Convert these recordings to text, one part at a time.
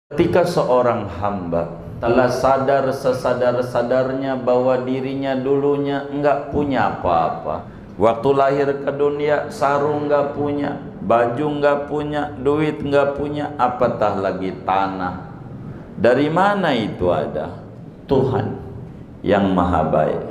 Ketika seorang hamba telah sadar sesadar-sadarnya bahwa dirinya dulunya enggak punya apa-apa, waktu lahir ke dunia sarung enggak punya, baju enggak punya, duit enggak punya, apatah lagi tanah. Dari mana itu ada? Tuhan yang maha baik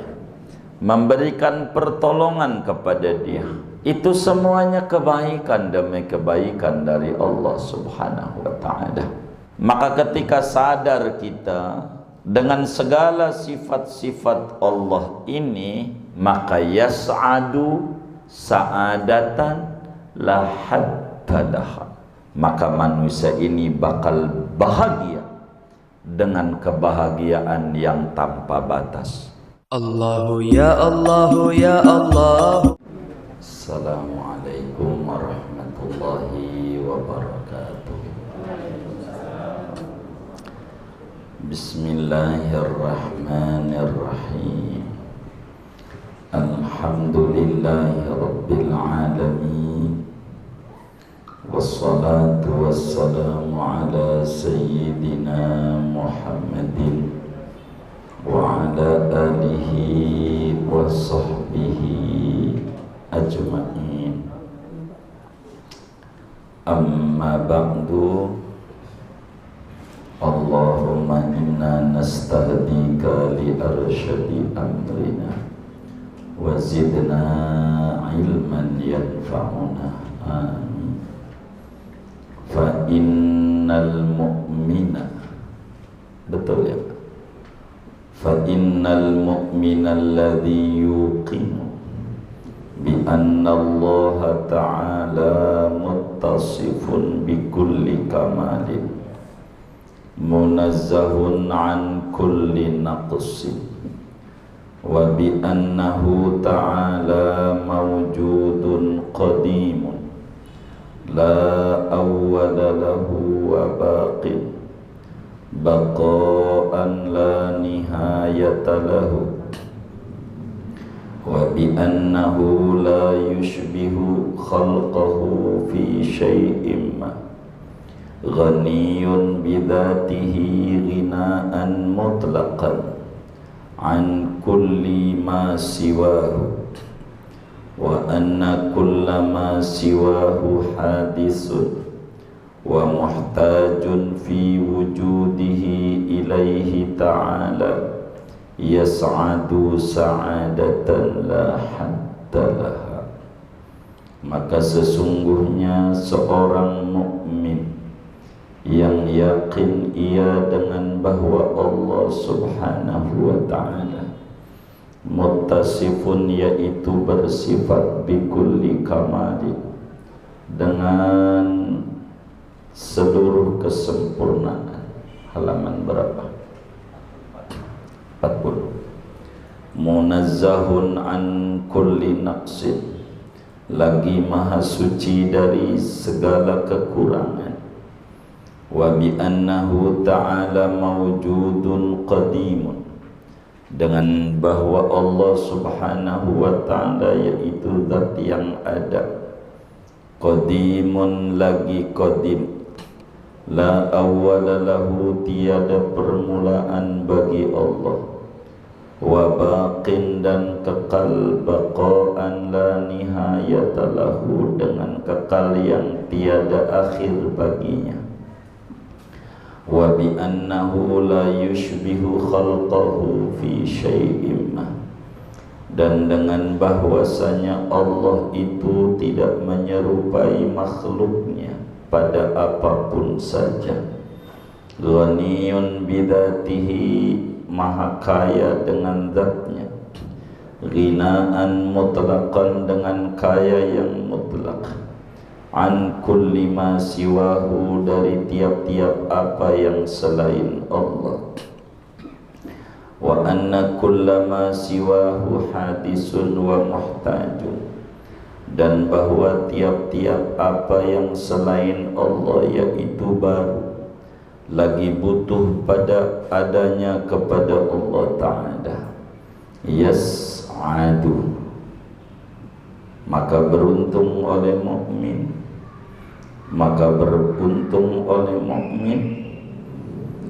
memberikan pertolongan kepada dia. Itu semuanya kebaikan demi kebaikan dari Allah Subhanahu wa ta'ala. Maka ketika sadar kita dengan segala sifat-sifat Allah ini, maka yas'adu sa'adatan la haddalaha, maka manusia ini bakal bahagia dengan kebahagiaan yang tanpa batas. Allahu ya Allahu ya Allah. Assalamualaikum warahmatullahi wabarakatuh. Bismillahirrahmanirrahim. Alhamdulillahi rabbil alamin. Wassalatu wassalamu ala sayyidina Muhammadin wa ala alihi wa sahbihi ajma'in. Amma ba'du. Allahumma inna nastahdika li arsyadi amrina wa zidna ilman yanfa'una. Amin. Fa innal mu'mina, betul ya, fa innal mu'mina alladhi yuqinu bi anna Allah ta'ala muttasifun bi kulli kamalin munazzahun an kulli naqsin wa bi annahu ta'ala mawjudun qadimun la awwala lahu wa baqin baqa'an la nihayata lahu wa bi annahu la yushbihu khalqahu fi syai'in ma ghaniyun bidhatihi ghinaan mutlaqan an kulli ma siwahu wa anna kulla ma siwahu hadisun wa muhtajun fi wujudihi ilaihi ta'ala yas'adu sa'adatan la hadda laha. Maka sesungguhnya seorang mukmin yang yakin ia dengan bahwa Allah Subhanahu wa ta'ala muttasifun, yaitu bersifat bikulli kamalin, dengan seluruh kesempurnaan. Halaman berapa? 40. Munazzahun an kulli naqsin, lagi maha suci dari segala kekurangan. Wa bi annahu ta'ala mawjudun qadimun, dengan bahwa Allah Subhanahu wa ta'ala yaitu zat yang ada, qadimun, lagi qadim, la awwala lahu, tiada permulaan bagi Allah, wa baqin, dan kekal, baqa'an la nihayata lahu, dengan kekal yang tiada akhir baginya, wa bi annahu la yushbihu khalqahu fi syai'in ma, dan dengan bahwasanya Allah itu tidak menyerupai makhluknya pada apapun saja. Ghaniyun bidatihi, maha kaya dengan zatnya. Ghinaan mutlaqan, dengan kaya yang mutlak. An kulli ma siwahu, dari tiap-tiap apa yang selain Allah. Wa anna kulla ma siwahu hadisun wa muhtajun, dan bahwa tiap-tiap apa yang selain Allah yaitu baru, lagi butuh pada adanya kepada Allah Ta'ala. Yas'adu, maka beruntung oleh mukmin, maka beruntung oleh mukmin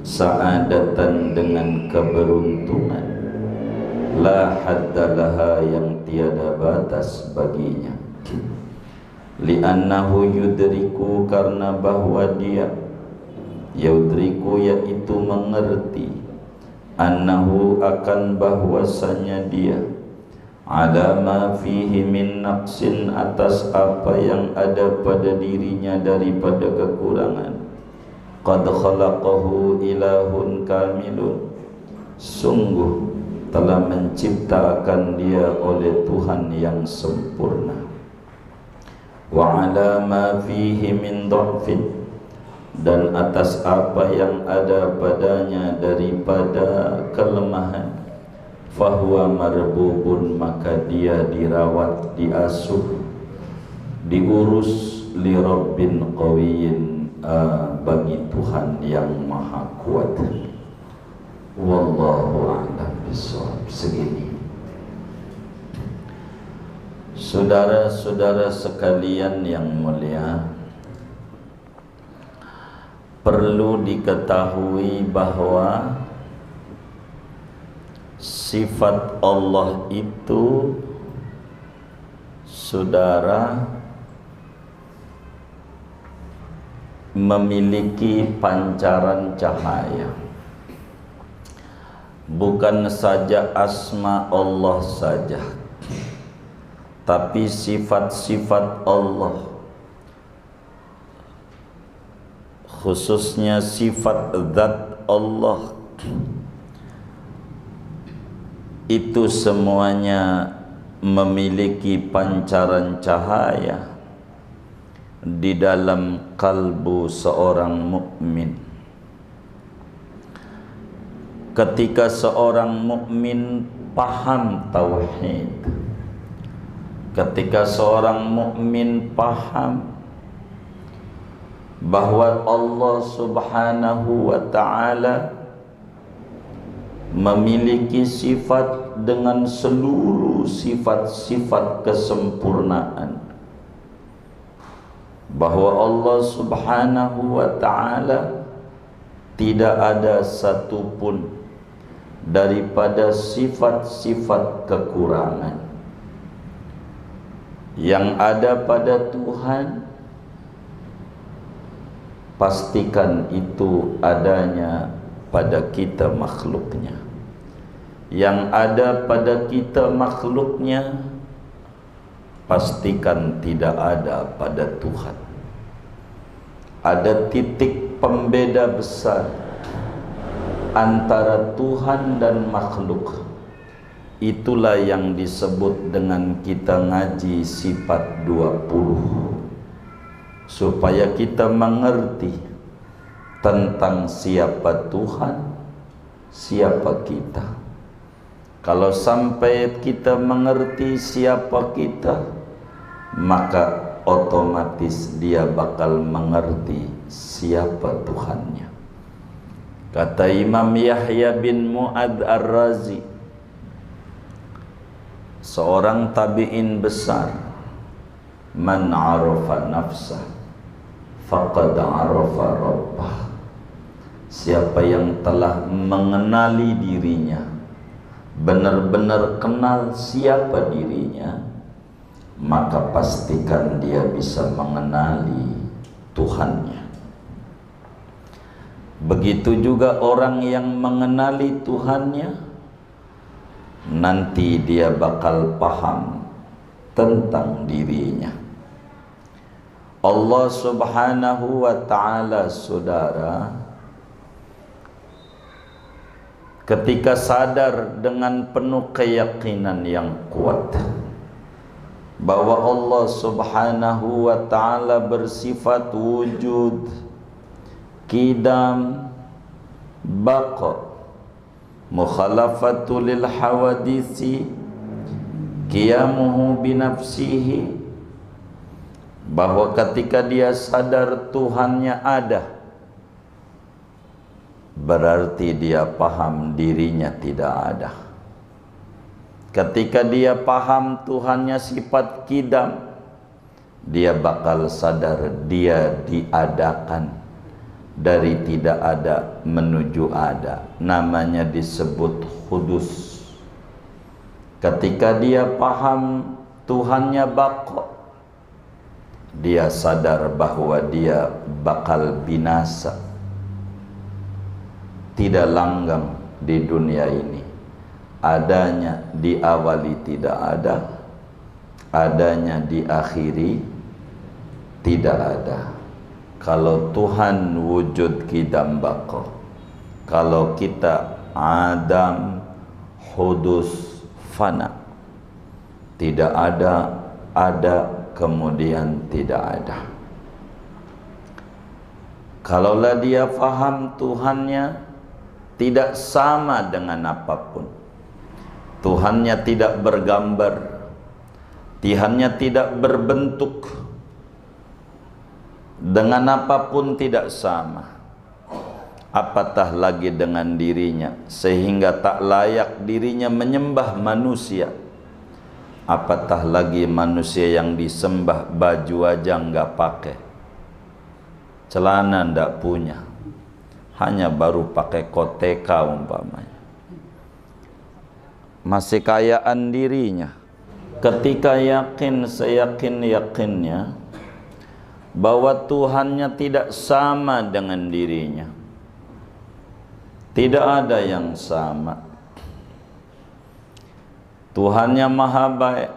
sa'adatan dengan keberuntungan, la haddalaha yang tiada batas baginya. Li'annahu yudriku karena bahwa dia yudriku yaitu mengerti, annahu akan bahwasanya dia ala ma fihi min naqsin atas apa yang ada pada dirinya daripada kekurangan. Qad khalaqahu ilahun kamilun, sungguh telah menciptakan dia oleh Tuhan yang sempurna. Wa ala ma fihi min dha'fin, dan atas apa yang ada padanya daripada kelemahan, fahuwa marbubun, maka dia dirawat, diasuh, diurus, li rabbin qawiyyin, bagi Tuhan yang maha kuat. Wallahu a'lam bishawab. Segini. Saudara-saudara sekalian yang mulia, perlu diketahui bahwa sifat Allah itu, saudara, memiliki pancaran cahaya. Bukan saja asma Allah saja, tapi sifat-sifat Allah, khususnya sifat zat Allah, itu semuanya memiliki pancaran cahaya di dalam kalbu seorang mukmin. Ketika seorang mukmin paham tauhid, ketika seorang mukmin paham bahwa Allah Subhanahu wa ta'ala memiliki sifat dengan seluruh sifat-sifat kesempurnaan, bahwa Allah Subhanahu wa ta'ala tidak ada satupun daripada sifat-sifat kekurangan. Yang ada pada Tuhan, pastikan itu adanya pada kita makhluknya. Yang ada pada kita makhluknya, pastikan tidak ada pada Tuhan. Ada titik pembeda besar antara Tuhan dan makhluk. Itulah yang disebut dengan kita ngaji sifat 20, supaya kita mengerti tentang siapa Tuhan, siapa kita. Kalau sampai kita mengerti siapa kita, maka otomatis dia bakal mengerti siapa Tuhannya. Kata Imam Yahya bin Mu'ad Ar-Razi, seorang tabi'in besar, man arafa nafsah faqad arafa rabbah. Siapa yang telah mengenali dirinya, benar-benar kenal siapa dirinya, maka pastikan dia bisa mengenali Tuhannya. Begitu juga orang yang mengenali Tuhannya, nanti dia bakal paham tentang dirinya. Allah Subhanahu wa ta'ala, saudara, ketika sadar dengan penuh keyakinan yang kuat bahwa Allah Subhanahu wa ta'ala bersifat wujud, qidam, baqa, mukhalafatu lil hawadisi, qiyamuhu binafsihi, bahwa ketika dia sadar Tuhannya ada, berarti dia paham dirinya tidak ada. Ketika dia paham Tuhannya sifat qidam, dia bakal sadar dia diadakan, dari tidak ada menuju ada, namanya disebut hudus. Ketika dia paham Tuhannya baqa, dia sadar bahwa dia bakal binasa, tidak langgeng di dunia ini. Adanya diawali tidak ada, adanya diakhiri tidak ada. Kalau Tuhan wujud qidam baqa, kalau kita adam hudus fana, tidak ada, kemudian tidak ada. Kalaulah dia faham Tuhannya tidak sama dengan apapun, Tuhannya tidak bergambar, Tuhannya tidak berbentuk, dengan apapun tidak sama, apatah lagi dengan dirinya, sehingga tak layak dirinya menyembah manusia. Apatah lagi manusia yang disembah baju aja nggak pakai, celana ndak punya, hanya baru pakai koteka umpamanya, masih kayaan dirinya. Ketika yakin seyakin-yakinnya bahwa Tuhannya tidak sama dengan dirinya, tidak ada yang sama. Tuhannya maha baik,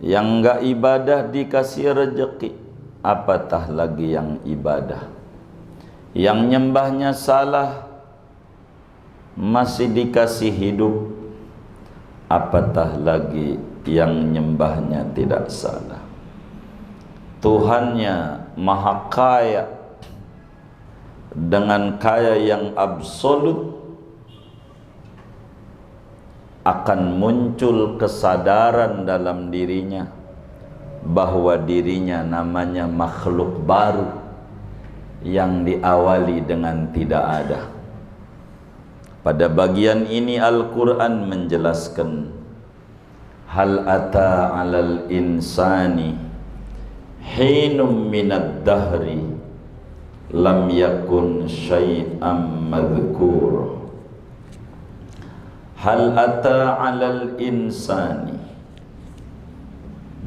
yang enggak ibadah dikasih rezeki, apatah lagi yang ibadah. Yang nyembahnya salah masih dikasih hidup, apatah lagi yang nyembahnya tidak salah. Tuhannya maha kaya dengan kaya yang absolut, akan muncul kesadaran dalam dirinya bahwa dirinya namanya makhluk baru yang diawali dengan tidak ada. Pada bagian ini Al-Quran menjelaskan, hal ata 'alal insani hinum minad dahri lam yakun syai'am madhkur. Hal ata 'alal insani,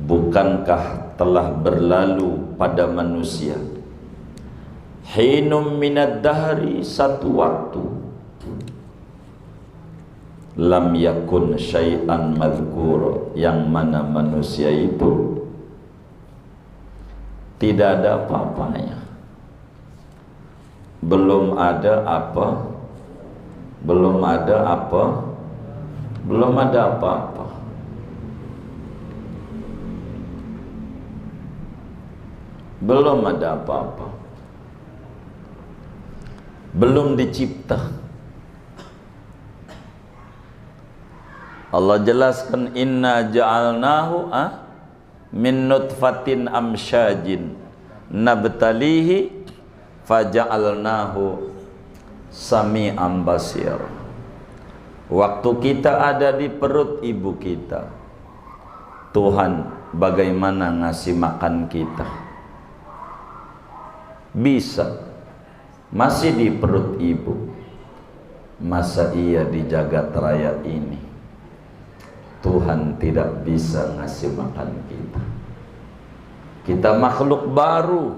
bukankah telah berlalu pada manusia, hinum minad dahri, satu waktu, lam yakun syai'an madhkur, yang mana manusia itu tidak ada apa-apanya, belum ada apa, belum ada apa, belum ada apa-apa. Belum ada apa-apa, belum dicipta. Allah jelaskan, inna ja'alnahu min nutfatin amsyajin nabtalihi faja'alnahu sami'an basir. Waktu kita ada di perut ibu kita, Tuhan bagaimana ngasih makan kita? Bisa, masih di perut ibu. Masa iya di jagat raya ini Tuhan tidak bisa ngasih makan kita? Kita makhluk baru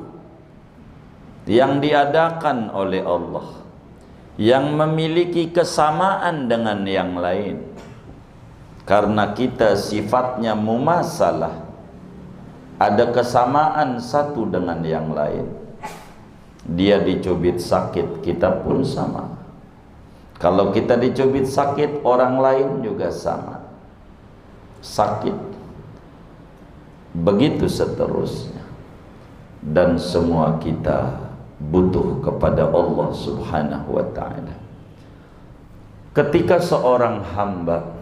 yang diadakan oleh Allah, yang memiliki kesamaan dengan yang lain. Karena kita sifatnya mumasalah, ada kesamaan satu dengan yang lain. Dia dicubit sakit, kita pun sama. Kalau kita dicubit sakit, orang lain juga sama sakit. Begitu seterusnya. Dan semua kita butuh kepada Allah Subhanahu wa ta'ala. Ketika seorang hamba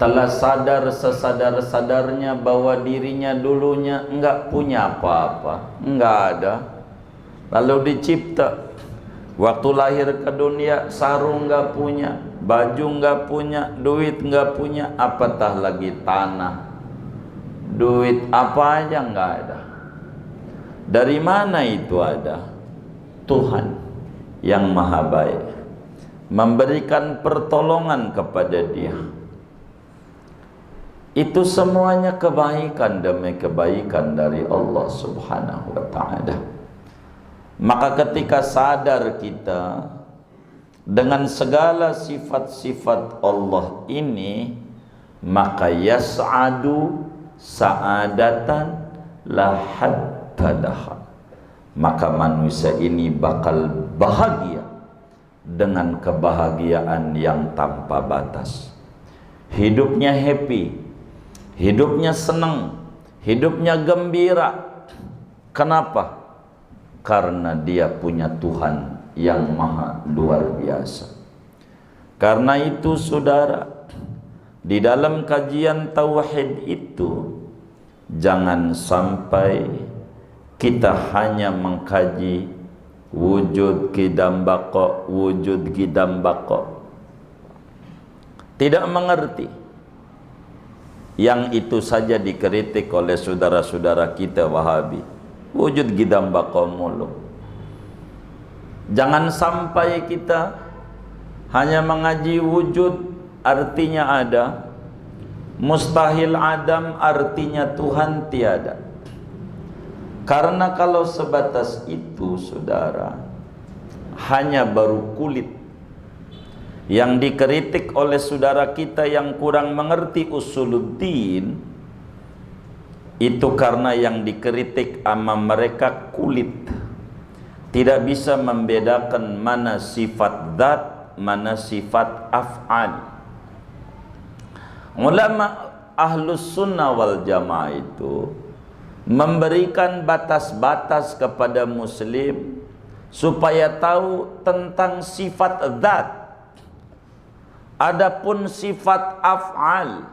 telah sadar sesadar-sadarnya bahwa dirinya dulunya enggak punya apa-apa, enggak ada, lalu dicipta, waktu lahir ke dunia sarung enggak punya, baju enggak punya, duit enggak punya, apatah lagi tanah, duit apa aja enggak ada. Dari mana itu ada? Tuhan yang maha baik memberikan pertolongan kepada dia. Itu semuanya kebaikan demi kebaikan dari Allah Subhanahu wa ta'ala. Maka ketika sadar kita dengan segala sifat-sifat Allah ini, maka yas'adu sa'adatan la hatta laha, maka manusia ini bakal bahagia dengan kebahagiaan yang tanpa batas. Hidupnya happy, hidupnya senang, hidupnya gembira. Kenapa? Karena dia punya Tuhan yang maha luar biasa. Karena itu saudara, di dalam kajian tauhid itu jangan sampai kita hanya mengkaji wujud qidam baqa, wujud qidam baqa, tidak mengerti. Yang itu saja dikritik oleh saudara-saudara kita Wahabi, wujud qidam baqa mulu. Jangan sampai kita hanya mengaji wujud artinya ada, mustahil adam artinya Tuhan tiada. Karena kalau sebatas itu saudara, hanya baru kulit. Yang dikritik oleh saudara kita yang kurang mengerti usuluddin, itu karena yang dikritik sama mereka kulit. Tidak bisa membedakan mana sifat zat, mana sifat af'al. Ulama ahlus sunnah wal jamaah itu memberikan batas-batas kepada muslim supaya tahu tentang sifat zat. Adapun sifat af'al,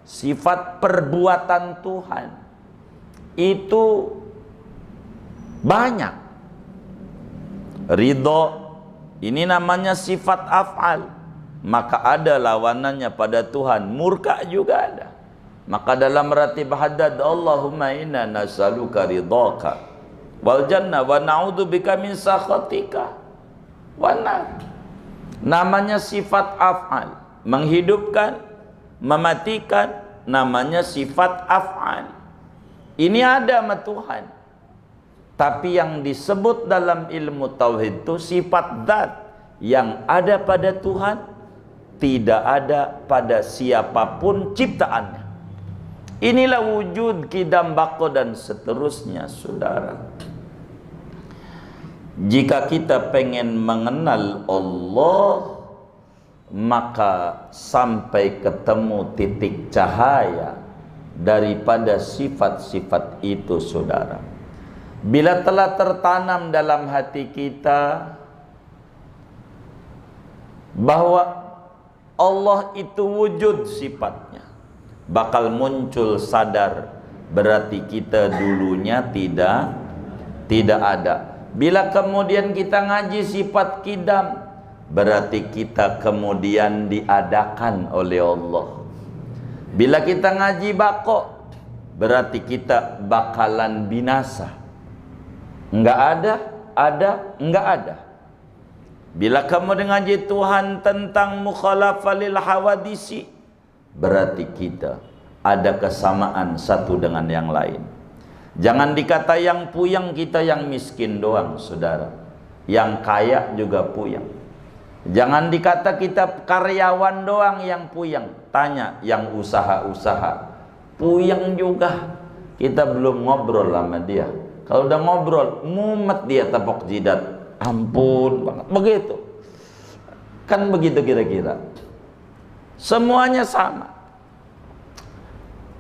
sifat perbuatan Tuhan, itu banyak. Ridho, ini namanya sifat af'al. Maka ada lawanannya pada Tuhan. Murka juga ada. Maka dalam ratib haddad, Allahumma inna nas'aluka ridhaka wal jannah wa na'udzubika min sakhatika wan nar. Namanya sifat af'al, menghidupkan, mematikan, namanya sifat af'al. Ini ada sama Tuhan. Tapi yang disebut dalam ilmu tauhid itu sifat zat yang ada pada Tuhan, tidak ada pada siapapun ciptaannya. Inilah wujud qidam baqa dan seterusnya saudara. Jika kita pengen mengenal Allah, maka sampai ketemu titik cahaya daripada sifat-sifat itu saudara. Bila telah tertanam dalam hati kita bahwa Allah itu wujud sifatnya, bakal muncul sadar, berarti kita dulunya tidak ada. Bila kemudian kita ngaji sifat qidam, berarti kita kemudian diadakan oleh Allah. Bila kita ngaji baqa, berarti kita bakalan binasa. Enggak ada, enggak ada. Bila kamu ngaji Tuhan tentang mukhalafah lil hawadisi, berarti kita ada kesamaan satu dengan yang lain. Jangan dikata yang puyang kita yang miskin doang saudara, yang kaya juga puyang. Jangan dikata kita karyawan doang yang puyang. Tanya yang usaha-usaha, puyang juga. Kita belum ngobrol sama dia. Kalau udah ngobrol, mumet dia tepok jidat. Ampun banget. Begitu. Kan begitu kira-kira. Semuanya sama.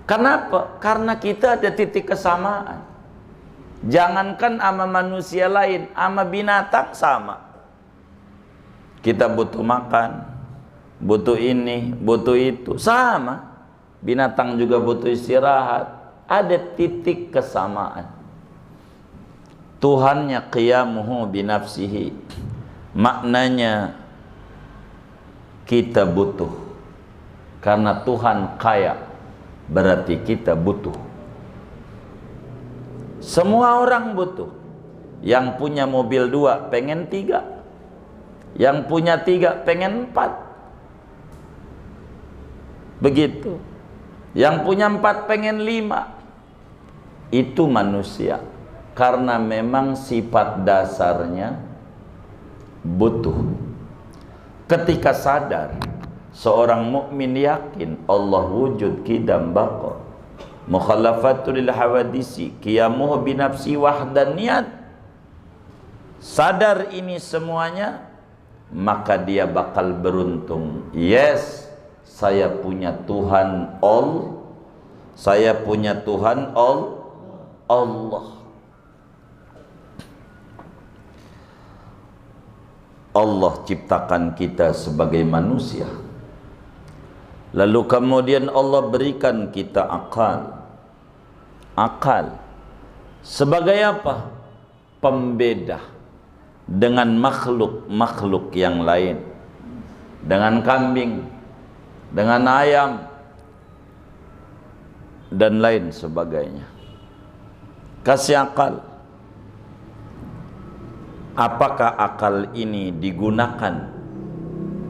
Kenapa? Karena kita ada titik kesamaan. Jangankan sama manusia lain, sama binatang sama. Kita butuh makan, butuh ini, butuh itu, sama. Binatang juga butuh istirahat. Ada titik kesamaan. Tuhannya qiyamuhu binafsihi, maknanya kita butuh. Karena Tuhan kaya, berarti kita butuh. Semua orang butuh. Yang punya mobil 2 pengen 3, yang punya 3 pengen 4, begitu. Yang punya 4 pengen 5. Itu manusia, karena memang sifat dasarnya butuh. Ketika sadar, seorang mukmin yakin Allah wujud qidam baqa, mukhalafatul lil hawadisi, qiyamuhu binafsi wahdaniyat. Sadar ini semuanya, maka dia bakal beruntung. Yes, saya punya Tuhan saya punya Tuhan Allah. Allah ciptakan kita sebagai manusia, lalu kemudian Allah berikan kita akal sebagai apa? Pembeda dengan makhluk yang lain, dengan kambing, dengan ayam, dan lain sebagainya. Kasih akal. Apakah akal ini digunakan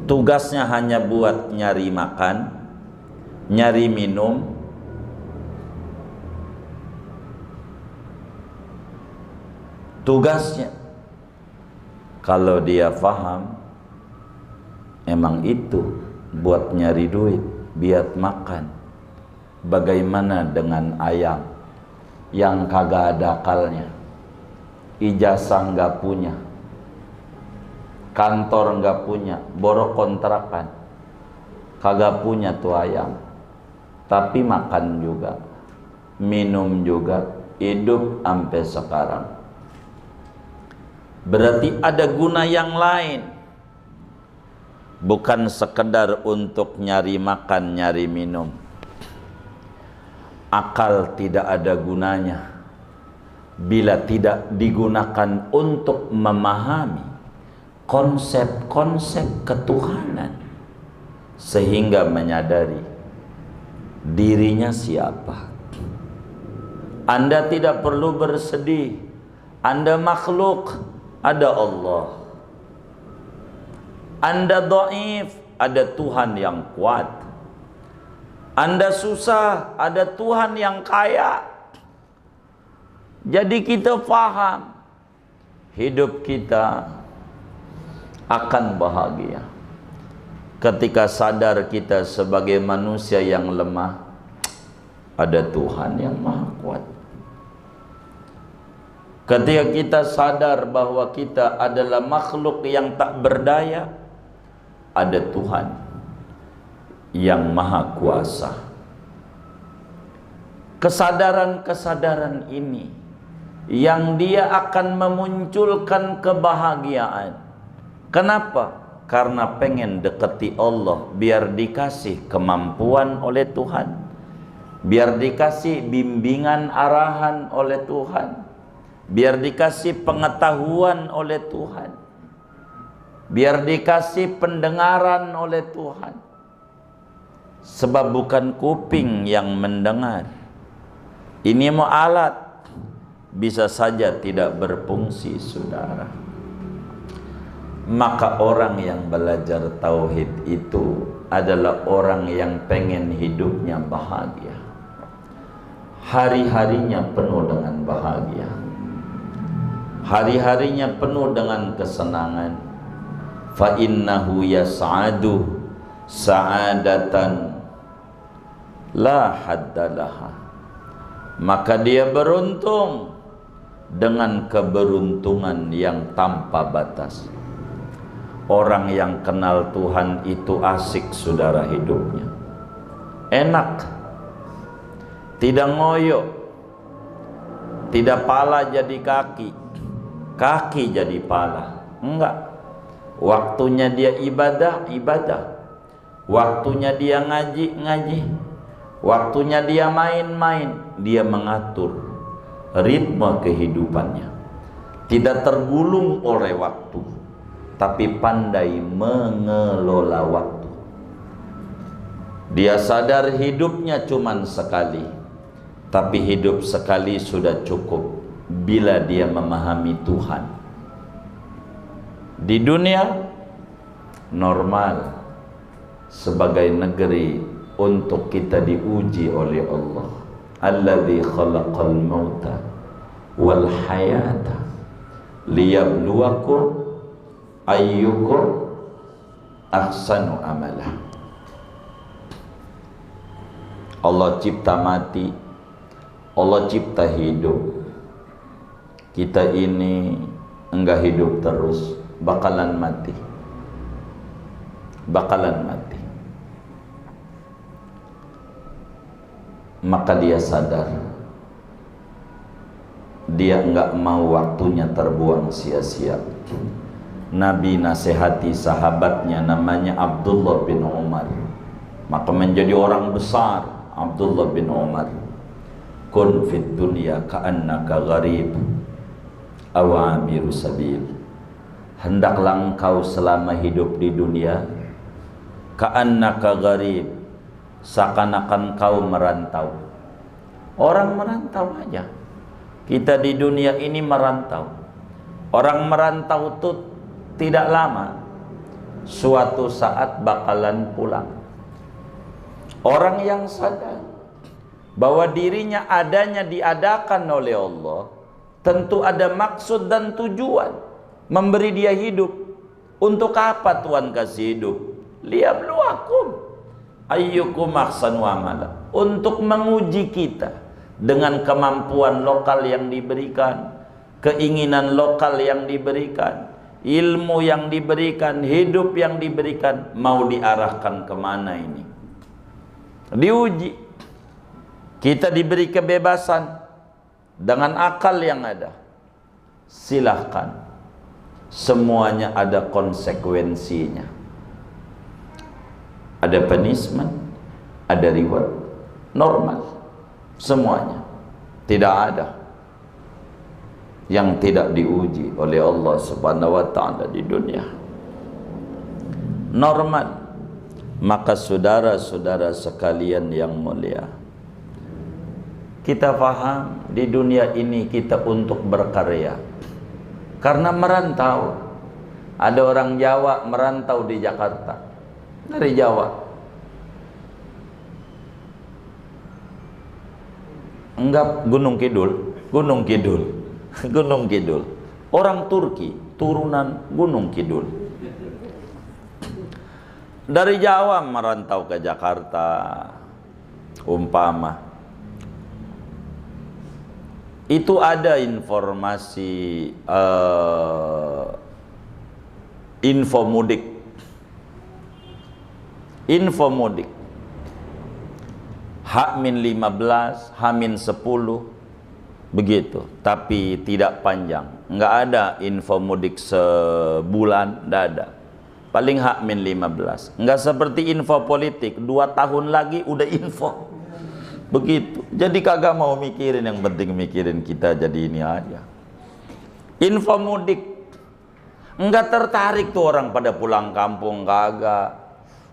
tugasnya hanya buat nyari makan, nyari minum, tugasnya kalau dia faham emang itu buat nyari duit, biar makan. Bagaimana dengan ayam yang kagak ada akalnya, ijazah nggak punya, kantor nggak punya, borok kontrakan, kagak punya tuh ayam, tapi makan juga, minum juga, hidup sampai sekarang. Berarti ada guna yang lain, bukan sekedar untuk nyari makan, nyari minum. Akal tidak ada gunanya bila tidak digunakan untuk memahami konsep-konsep ketuhanan, sehingga menyadari dirinya siapa. Anda tidak perlu bersedih, Anda makhluk, ada Allah. Anda dhaif, ada Tuhan yang kuat. Anda susah, ada Tuhan yang kaya. Jadi kita paham, hidup kita akan bahagia ketika sadar kita sebagai manusia yang lemah, ada Tuhan yang maha kuat. Ketika kita sadar bahwa kita adalah makhluk yang tak berdaya, ada Tuhan yang maha kuasa. Kesadaran-kesadaran ini yang dia akan memunculkan kebahagiaan. Kenapa? Karena pengen deketi Allah, biar dikasih kemampuan oleh Tuhan, biar dikasih bimbingan arahan oleh Tuhan, biar dikasih pengetahuan oleh Tuhan, biar dikasih pendengaran oleh Tuhan. Sebab bukan kuping yang mendengar, ini mau alat, bisa saja tidak berfungsi, saudara. Maka orang yang belajar tauhid itu adalah orang yang pengen hidupnya bahagia, hari-harinya penuh dengan bahagia, hari-harinya penuh dengan kesenangan. Fa innahu yas'adu sa'adatan la haddalaha, maka dia beruntung dengan keberuntungan yang tanpa batas. Orang yang kenal Tuhan itu asik, saudara, hidupnya enak, tidak ngoyo, tidak pala jadi kaki, kaki jadi pala, enggak. Waktunya dia ibadah, waktunya dia ngaji, waktunya dia main-main. Dia mengatur ritme kehidupannya, tidak tergulung oleh waktu, tapi pandai mengelola waktu. Dia sadar hidupnya cuman sekali, tapi hidup sekali sudah cukup. bila dia memahami Tuhan. Di dunia normal sebagai negeri untuk kita diuji oleh Allah. Alladzi khalaqal mauta wal hayata liyabluwakum ayyukum ahsanu amala. Allah cipta mati, Allah cipta hidup. Kita ini enggak hidup terus, bakalan mati. Bakalan mati. Maka dia sadar, dia enggak mau waktunya terbuang sia-sia. Nabi nasihati sahabatnya namanya Abdullah bin Umar, maka menjadi orang besar. Abdullah bin Umar, kun fid dunya ka'annaka gharib aw amiru sabil. Hendaklah engkau selama hidup di dunia ka'annaka gharib, seakan-akan kau merantau. Orang merantau aja. Kita di dunia ini merantau. Orang merantau itu tidak lama, suatu saat bakalan pulang. Orang yang sadar bahwa dirinya adanya diadakan oleh Allah, tentu ada maksud dan tujuan memberi dia hidup. Untuk apa Tuhan kasih hidup? Liyabluwakum ayyukum ahsanu amala, untuk menguji kita dengan kemampuan lokal yang diberikan, keinginan lokal yang diberikan, ilmu yang diberikan, hidup yang diberikan, mau diarahkan kemana ini? Diuji. Kita diberi kebebasan dengan akal yang ada. Silahkan, semuanya ada konsekuensinya. Ada punishment, ada reward. Normal semuanya. Tidak ada yang tidak diuji oleh Allah Subhanahu wa ta'ala di dunia. Normal. Maka saudara-saudara sekalian yang mulia, kita paham di dunia ini kita untuk berkarya. Karena merantau. Ada orang Jawa merantau di Jakarta. Dari Jawa. Enggak Gunung Kidul, Gunung Kidul. Gunung Kidul. Orang Turki, turunan Gunung Kidul. Dari Jawa merantau ke Jakarta, umpama itu ada informasi infomudik H-15, H-10 begitu, tapi tidak panjang. Enggak ada infomudik sebulan, enggak ada. Paling H-15. Enggak seperti info politik, 2 tahun lagi udah info. Begitu. Jadi kagak mau mikirin, yang penting mikirin kita jadi ini aja. Info mudik. Enggak tertarik tuh orang pada pulang kampung, kagak.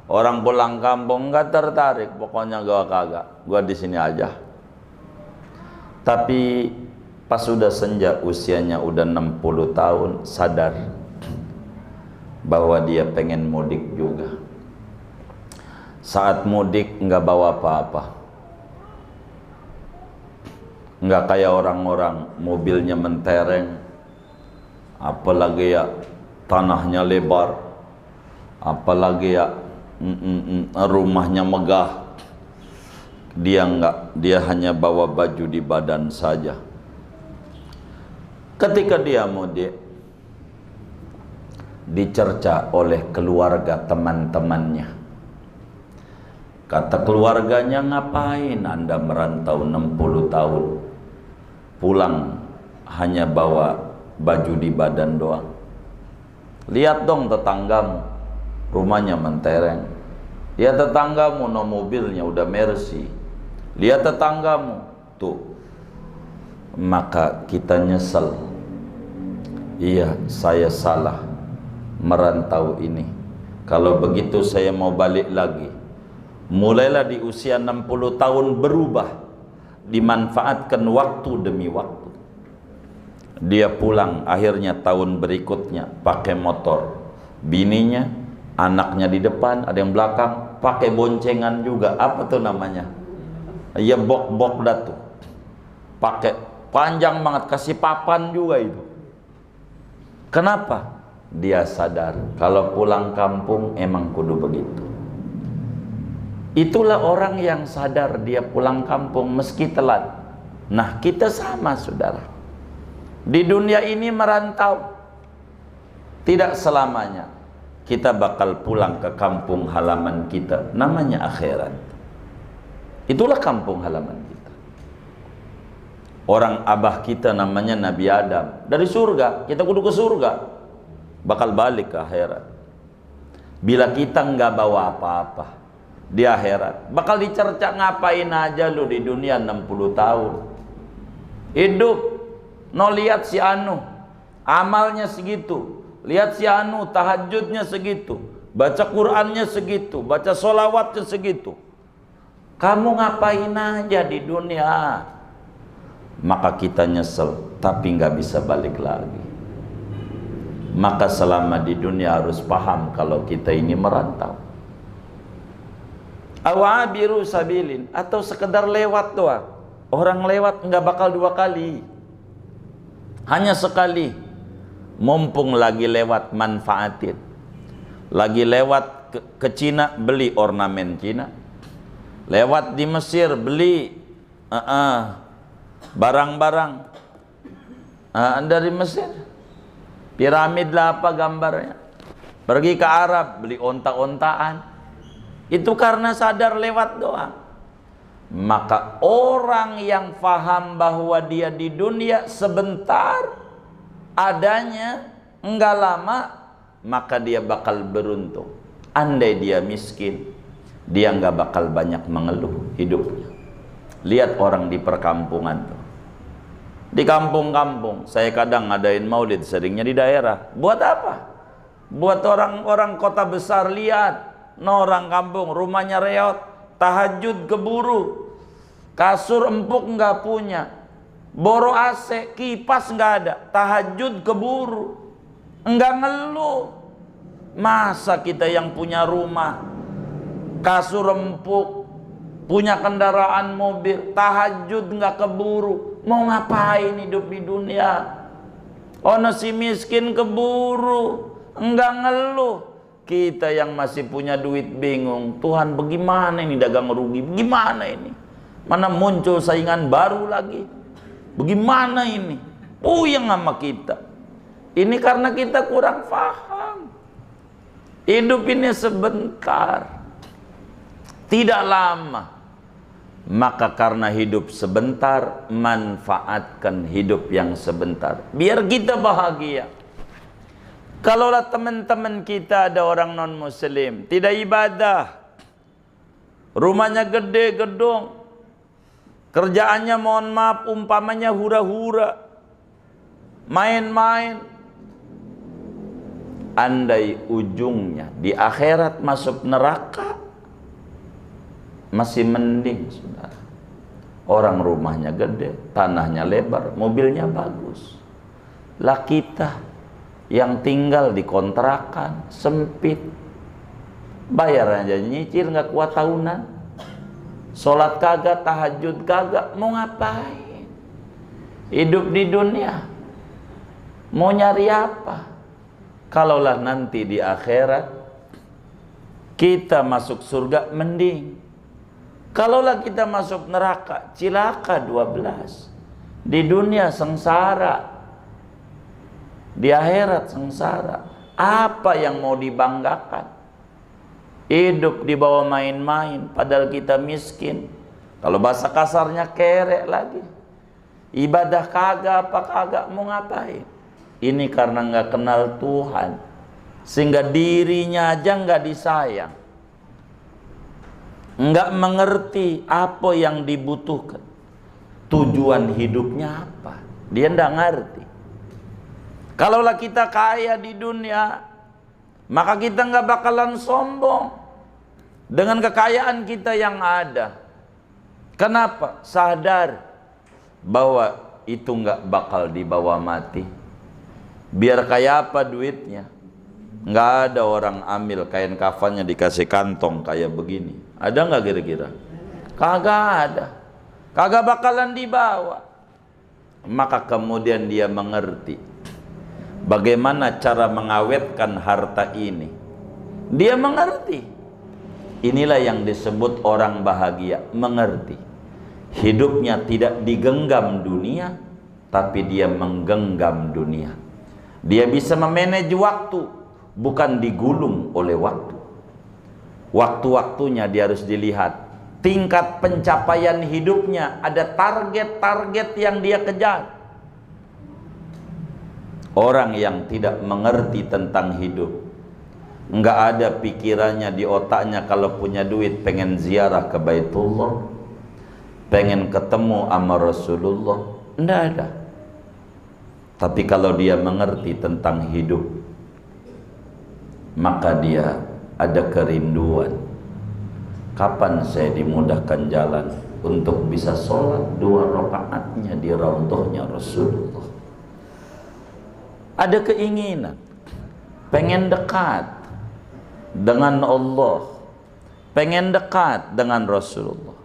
Orang pulang kampung enggak tertarik, pokoknya gua kagak. Gua di sini aja. Tapi pas sudah senja, usianya udah 60 tahun, sadar bahwa dia pengen mudik juga. Saat mudik enggak bawa apa-apa. Enggak kayak orang-orang mobilnya mentereng, apalagi ya tanahnya lebar, apalagi ya rumahnya megah. Dia enggak, dia hanya bawa baju di badan saja. Ketika dia mudik, dicerca oleh keluarga teman-temannya. Kata keluarganya, ngapain Anda merantau 60 tahun? Pulang hanya bawa baju di badan doang. Lihat dong tetanggamu, rumahnya mentereng. Lihat tetanggamu, no mobilnya udah Mercy. Lihat tetanggamu, tuh. Maka kita nyesel. Iya, saya salah merantau ini. Kalau begitu saya mau balik lagi. Mulailah di usia 60 tahun berubah, dimanfaatkan waktu demi waktu. Dia pulang akhirnya tahun berikutnya pakai motor. Bininya, anaknya di depan, ada yang belakang, pakai boncengan juga. Apa tuh namanya? Ya bok-bok dah tuh. Pakai panjang banget, kasih papan juga itu. Kenapa? Dia sadar kalau pulang kampung emang kudu begitu. Itulah orang yang sadar dia pulang kampung meski telat. Nah, kita sama, saudara. Di dunia ini merantau, tidak selamanya kita bakal pulang ke kampung halaman kita, namanya akhirat. Itulah kampung halaman kita. Orang abah kita namanya Nabi Adam. Dari surga, kita kudu ke surga, bakal balik ke akhirat. Bila kita nggak bawa apa-apa di akhirat, bakal dicerca ngapain aja lu di dunia 60 tahun. Hidup, no lihat si anu, amalnya segitu. Lihat si anu, tahajudnya segitu, baca Qur'annya segitu, baca sholawatnya segitu. Kamu ngapain aja di dunia? Maka kita nyesel, tapi nggak bisa balik lagi. Maka selama di dunia harus paham kalau kita ini merantau. Awabiru sabilin, atau sekedar lewat doang. Orang lewat nggak bakal 2 kali, hanya sekali. Mumpung lagi lewat, manfaatin. Lagi lewat ke Cina, beli ornamen Cina. Lewat di Mesir, beli barang-barang dari Mesir. Piramid lah apa gambarnya. Pergi ke Arab, beli onta-ontaan. Itu karena sadar lewat doang. Maka orang yang faham bahwa dia di dunia sebentar adanya, enggak lama, maka dia bakal beruntung. Andai dia miskin, dia enggak bakal banyak mengeluh hidupnya. Lihat orang di perkampungan tuh. Di kampung-kampung, saya kadang ngadain maulid, seringnya di daerah. Buat apa? Buat orang-orang kota besar lihat. Orang kampung rumahnya reot, tahajud keburu, kasur empuk nggak punya, boro AC, kipas nggak ada, tahajud keburu, nggak ngeluh. Masa kita yang punya rumah, kasur empuk, punya kendaraan mobil, tahajud nggak keburu, mau ngapain hidup di dunia? Ono si miskin keburu, nggak ngeluh. Kita yang masih punya duit bingung, Tuhan bagaimana ini dagang rugi, bagaimana ini? Mana muncul saingan baru lagi? Bagaimana ini? Puyeng sama kita. Ini karena kita kurang paham. Hidup ini sebentar, tidak lama. Maka karena hidup sebentar, manfaatkan hidup yang sebentar, biar kita bahagia. Kalaulah teman-teman kita ada orang non-muslim, tidak ibadah, rumahnya gede gedung, kerjaannya mohon maaf umpamanya hura-hura, main-main, andai ujungnya di akhirat masuk neraka, masih mending, saudara. Orang rumahnya gede, tanahnya lebar, mobilnya bagus. Lah kita yang tinggal di kontrakan sempit, bayar aja nyicil nggak kuat tahunan, sholat kagak, tahajud kagak, mau ngapain? Hidup di dunia mau nyari apa? Kalaulah nanti di akhirat kita masuk surga mending. Kalaulah kita masuk neraka, cilaka 12. Di dunia sengsara, di akhirat sengsara. Apa yang mau dibanggakan? Hidup di bawah main-main, padahal kita miskin. Kalau bahasa kasarnya kerek lagi. Ibadah kagak, apa kagak, mau ngapain? Ini karena nggak kenal Tuhan, sehingga dirinya aja nggak disayang, nggak mengerti apa yang dibutuhkan, tujuan hidupnya apa, dia nggak ngerti. Kalaulah kita kaya di dunia, maka kita nggak bakalan sombong dengan kekayaan kita yang ada. Kenapa? Sadar bahwa itu nggak bakal dibawa mati. Biar kayak apa duitnya, nggak ada orang ambil kain kafannya dikasih kantong kayak begini. Ada nggak kira-kira? Kagak ada, kagak bakalan dibawa. Maka kemudian dia mengerti bagaimana cara mengawetkan harta ini. Dia mengerti. Inilah yang disebut orang bahagia, mengerti. Hidupnya tidak digenggam dunia, tapi dia menggenggam dunia. Dia bisa memanage waktu, bukan digulung oleh waktu. Waktu-waktunya dia harus dilihat. Tingkat pencapaian hidupnya, ada target-target yang dia kejar. Orang yang tidak mengerti tentang hidup, nggak ada pikirannya di otaknya kalau punya duit pengen ziarah ke Baitullah, pengen ketemu sama Rasulullah, nggak ada. Tapi kalau dia mengerti tentang hidup, maka dia ada kerinduan. Kapan saya dimudahkan jalan untuk bisa sholat 2 rakaatnya di raudhahnya Rasulullah? Ada keinginan, pengen dekat dengan Allah, pengen dekat dengan Rasulullah.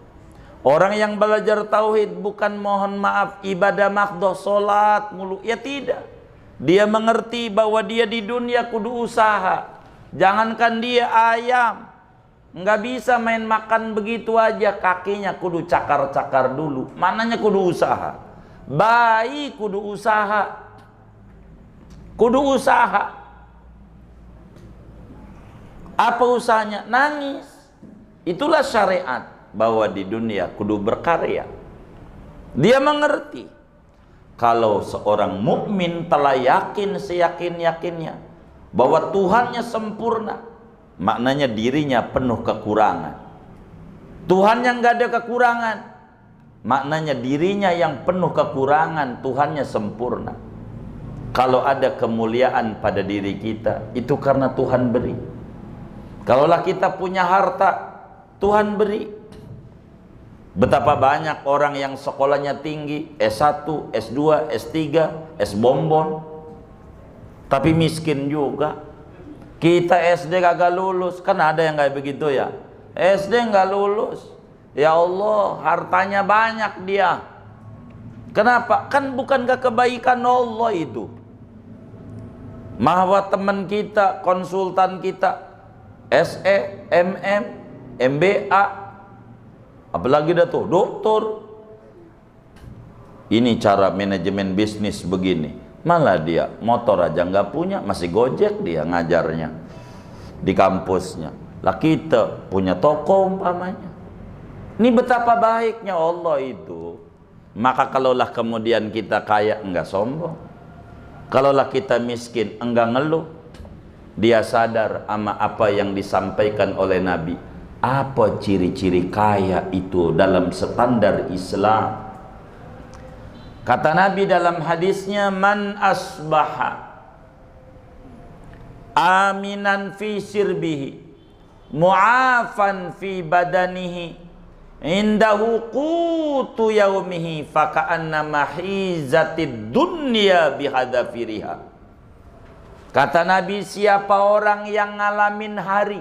Orang yang belajar tauhid bukan mohon maaf ibadah makdoh, sholat mulu, ya tidak. Dia mengerti bahwa dia di dunia kudu usaha. Jangankan dia ayam, nggak bisa main makan begitu aja, kakinya kudu cakar-cakar dulu. Mananya kudu usaha. Bayi kudu usaha. Kudu usaha. Apa usahanya? Nangis. Itulah syariat bahwa di dunia kudu berkarya. Dia mengerti kalau seorang mukmin telah yakin seyakin-yakinnya bahwa Tuhannya sempurna, maknanya dirinya penuh kekurangan. Tuhan yang gak ada kekurangan, maknanya dirinya yang penuh kekurangan, Tuhannya sempurna. Kalau ada kemuliaan pada diri kita, itu karena Tuhan beri. Kalaulah kita punya harta, Tuhan beri. Betapa banyak orang yang sekolahnya tinggi, S1, S2, S3, S bonbon, tapi miskin juga. Kita SD kagak lulus, kan ada yang kayak begitu ya. SD nggak lulus, ya Allah hartanya banyak dia. Kenapa? Kan bukan kebaikan Allah itu. Mahwa teman kita, konsultan kita, SE, MM, MBA, apalagi dah tuh doktor. Ini cara manajemen bisnis begini. Malah dia motor aja nggak punya, masih gojek dia ngajarnya di kampusnya. Lah kita punya toko umpamanya. Ini betapa baiknya Allah itu. Maka kalaulah kemudian kita kaya, enggak sombong. Kalaulah kita miskin, enggak ngeluh. Dia sadar sama apa yang disampaikan oleh Nabi. Apa ciri-ciri kaya itu dalam standar Islam? Kata Nabi dalam hadisnya, man asbaha aminan fi sirbihi mu'afan fi badanihi indahu qutu yaumihi faka'anna mahizatid dunya bihadafiriha. Kata Nabi, siapa orang yang ngalamin hari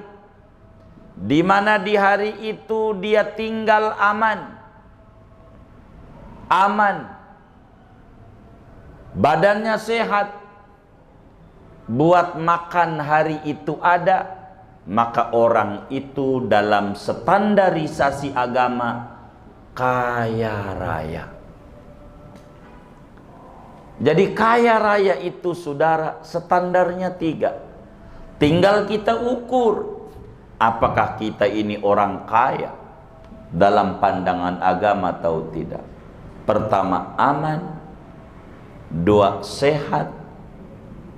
di mana di hari itu dia tinggal aman, badannya sehat, buat makan hari itu ada, maka orang itu dalam standarisasi agama kaya raya. Jadi kaya raya itu saudara standarnya 3. Tinggal kita ukur apakah kita ini orang kaya dalam pandangan agama atau tidak. Pertama, aman. 2, sehat.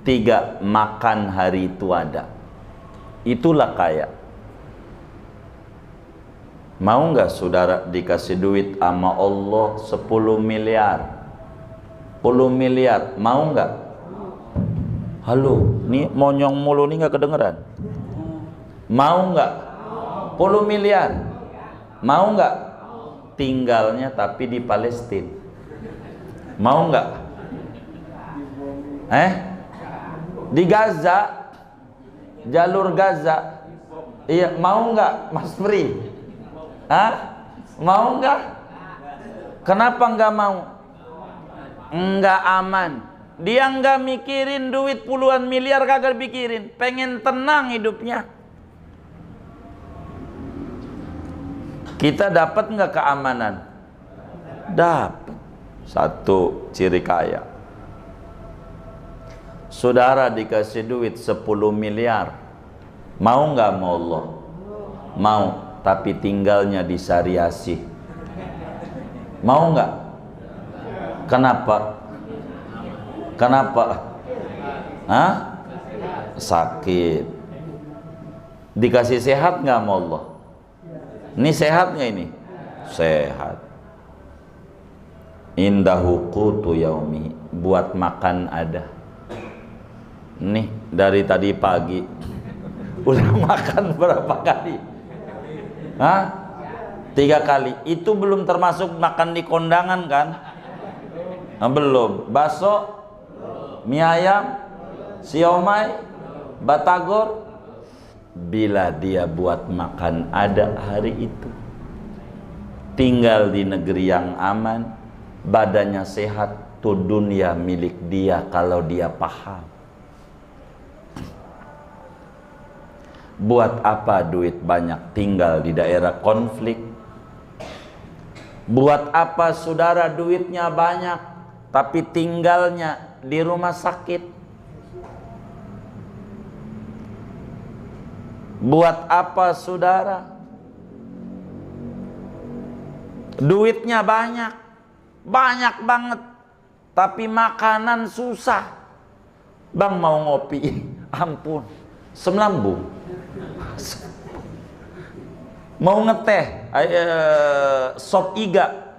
3, makan hari itu ada. Itulah kaya. Mau nggak saudara dikasih duit sama Allah 10 miliar? 10 miliar, mau nggak? Halo, nih monyong mulu nih nggak kedengeran? Mau nggak? 10 miliar, mau nggak? Tinggalnya tapi di Palestina. Mau nggak? Di Gaza, jalur Gaza. Iya, mau nggak, Mas Pri? Mau nggak? Kenapa nggak mau? Nggak aman. Dia nggak mikirin duit puluhan miliar, kagak pikirin. Pengen tenang hidupnya. Kita dapat nggak keamanan? Dapat. Satu ciri kaya. Saudara dikasih duit 10 miliar. Mau nggak mau Allah? Mau, tapi tinggalnya di Syariasih. Mau nggak? Kenapa? Kenapa? Sakit. Dikasih sehat nggak mau Allah? Ini sehat nggak ini? Sehat. Indahu qutu yaumi, buat makan ada. Nih dari tadi pagi udah makan berapa kali? 3 kali. Itu belum termasuk makan di kondangan kan? Belum. Bakso, mie ayam, siomay, batagor. Bila dia buat makan ada hari itu, tinggal di negeri yang aman, badannya sehat, tuh dunia milik dia kalau dia paham. Buat apa duit banyak tinggal di daerah konflik? Buat apa saudara duitnya banyak tapi tinggalnya di rumah sakit? Buat apa saudara duitnya banyak, banyak banget, tapi makanan susah? Bang mau ngopi, ampun, semlambung. Mau ngeteh, sop iga,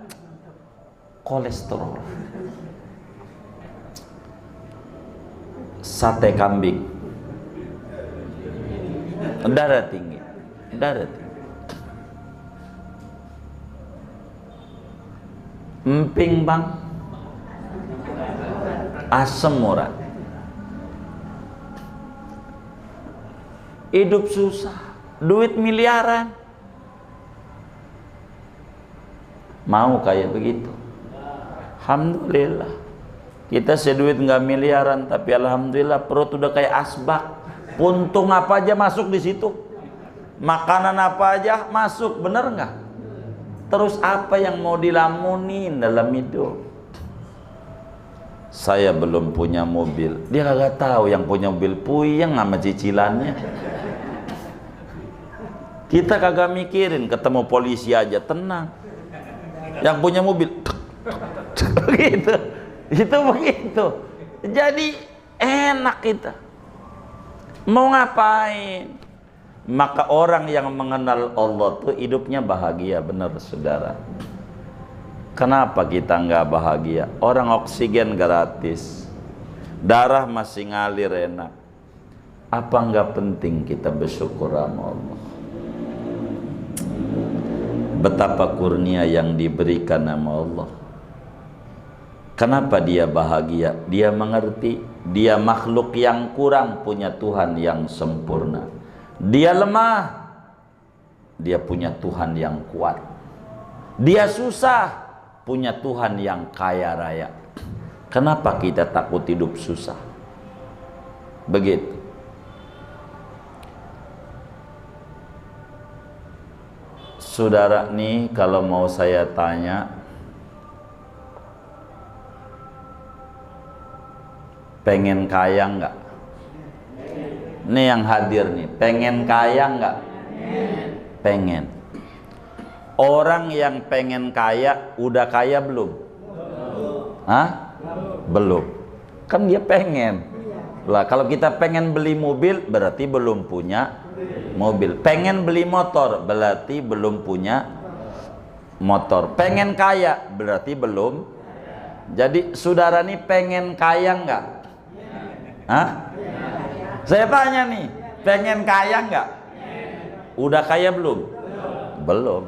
kolesterol. Sate kambing, darah tinggi, darah tinggi. Emping bang, asam urat. Hidup susah, duit miliaran. Mau kayak begitu? Alhamdulillah. Kita seduit nggak miliaran, tapi alhamdulillah perut udah kayak asbak. Puntung apa aja masuk di situ. Makanan apa aja masuk, bener nggak? Terus apa yang mau dilamunin dalam hidup? Saya belum punya mobil. Dia kagak tahu yang punya mobil puyeng sama cicilannya. Kita kagak mikirin, ketemu polisi aja tenang. Yang punya mobil begitu. Itu begitu. Jadi enak kita. Mau ngapain? Maka orang yang mengenal Allah tuh hidupnya bahagia, benar saudara. Kenapa kita nggak bahagia? Orang oksigen gratis, darah masih ngalir enak. Apa nggak penting kita bersyukur sama Allah? Betapa kurnia yang diberikan sama Allah. Kenapa dia bahagia? Dia mengerti dia makhluk yang kurang, punya Tuhan yang sempurna. Dia lemah, dia punya Tuhan yang kuat. Dia susah, punya Tuhan yang kaya raya. Kenapa kita takut hidup susah? Begitu. Saudara nih, kalau mau saya tanya, pengen kaya nggak? Nih yang hadir nih, pengen kaya nggak? Pengen. Orang yang pengen kaya, udah kaya belum? Belum. Kan dia pengen. Lah kalau kita pengen beli mobil, berarti belum punya mobil. Pengen beli motor, berarti belum punya motor. Pengen kaya, berarti belum. Jadi saudara nih pengen kaya nggak? Saya tanya nih, pengen kaya nggak? Udah kaya belum? Belum.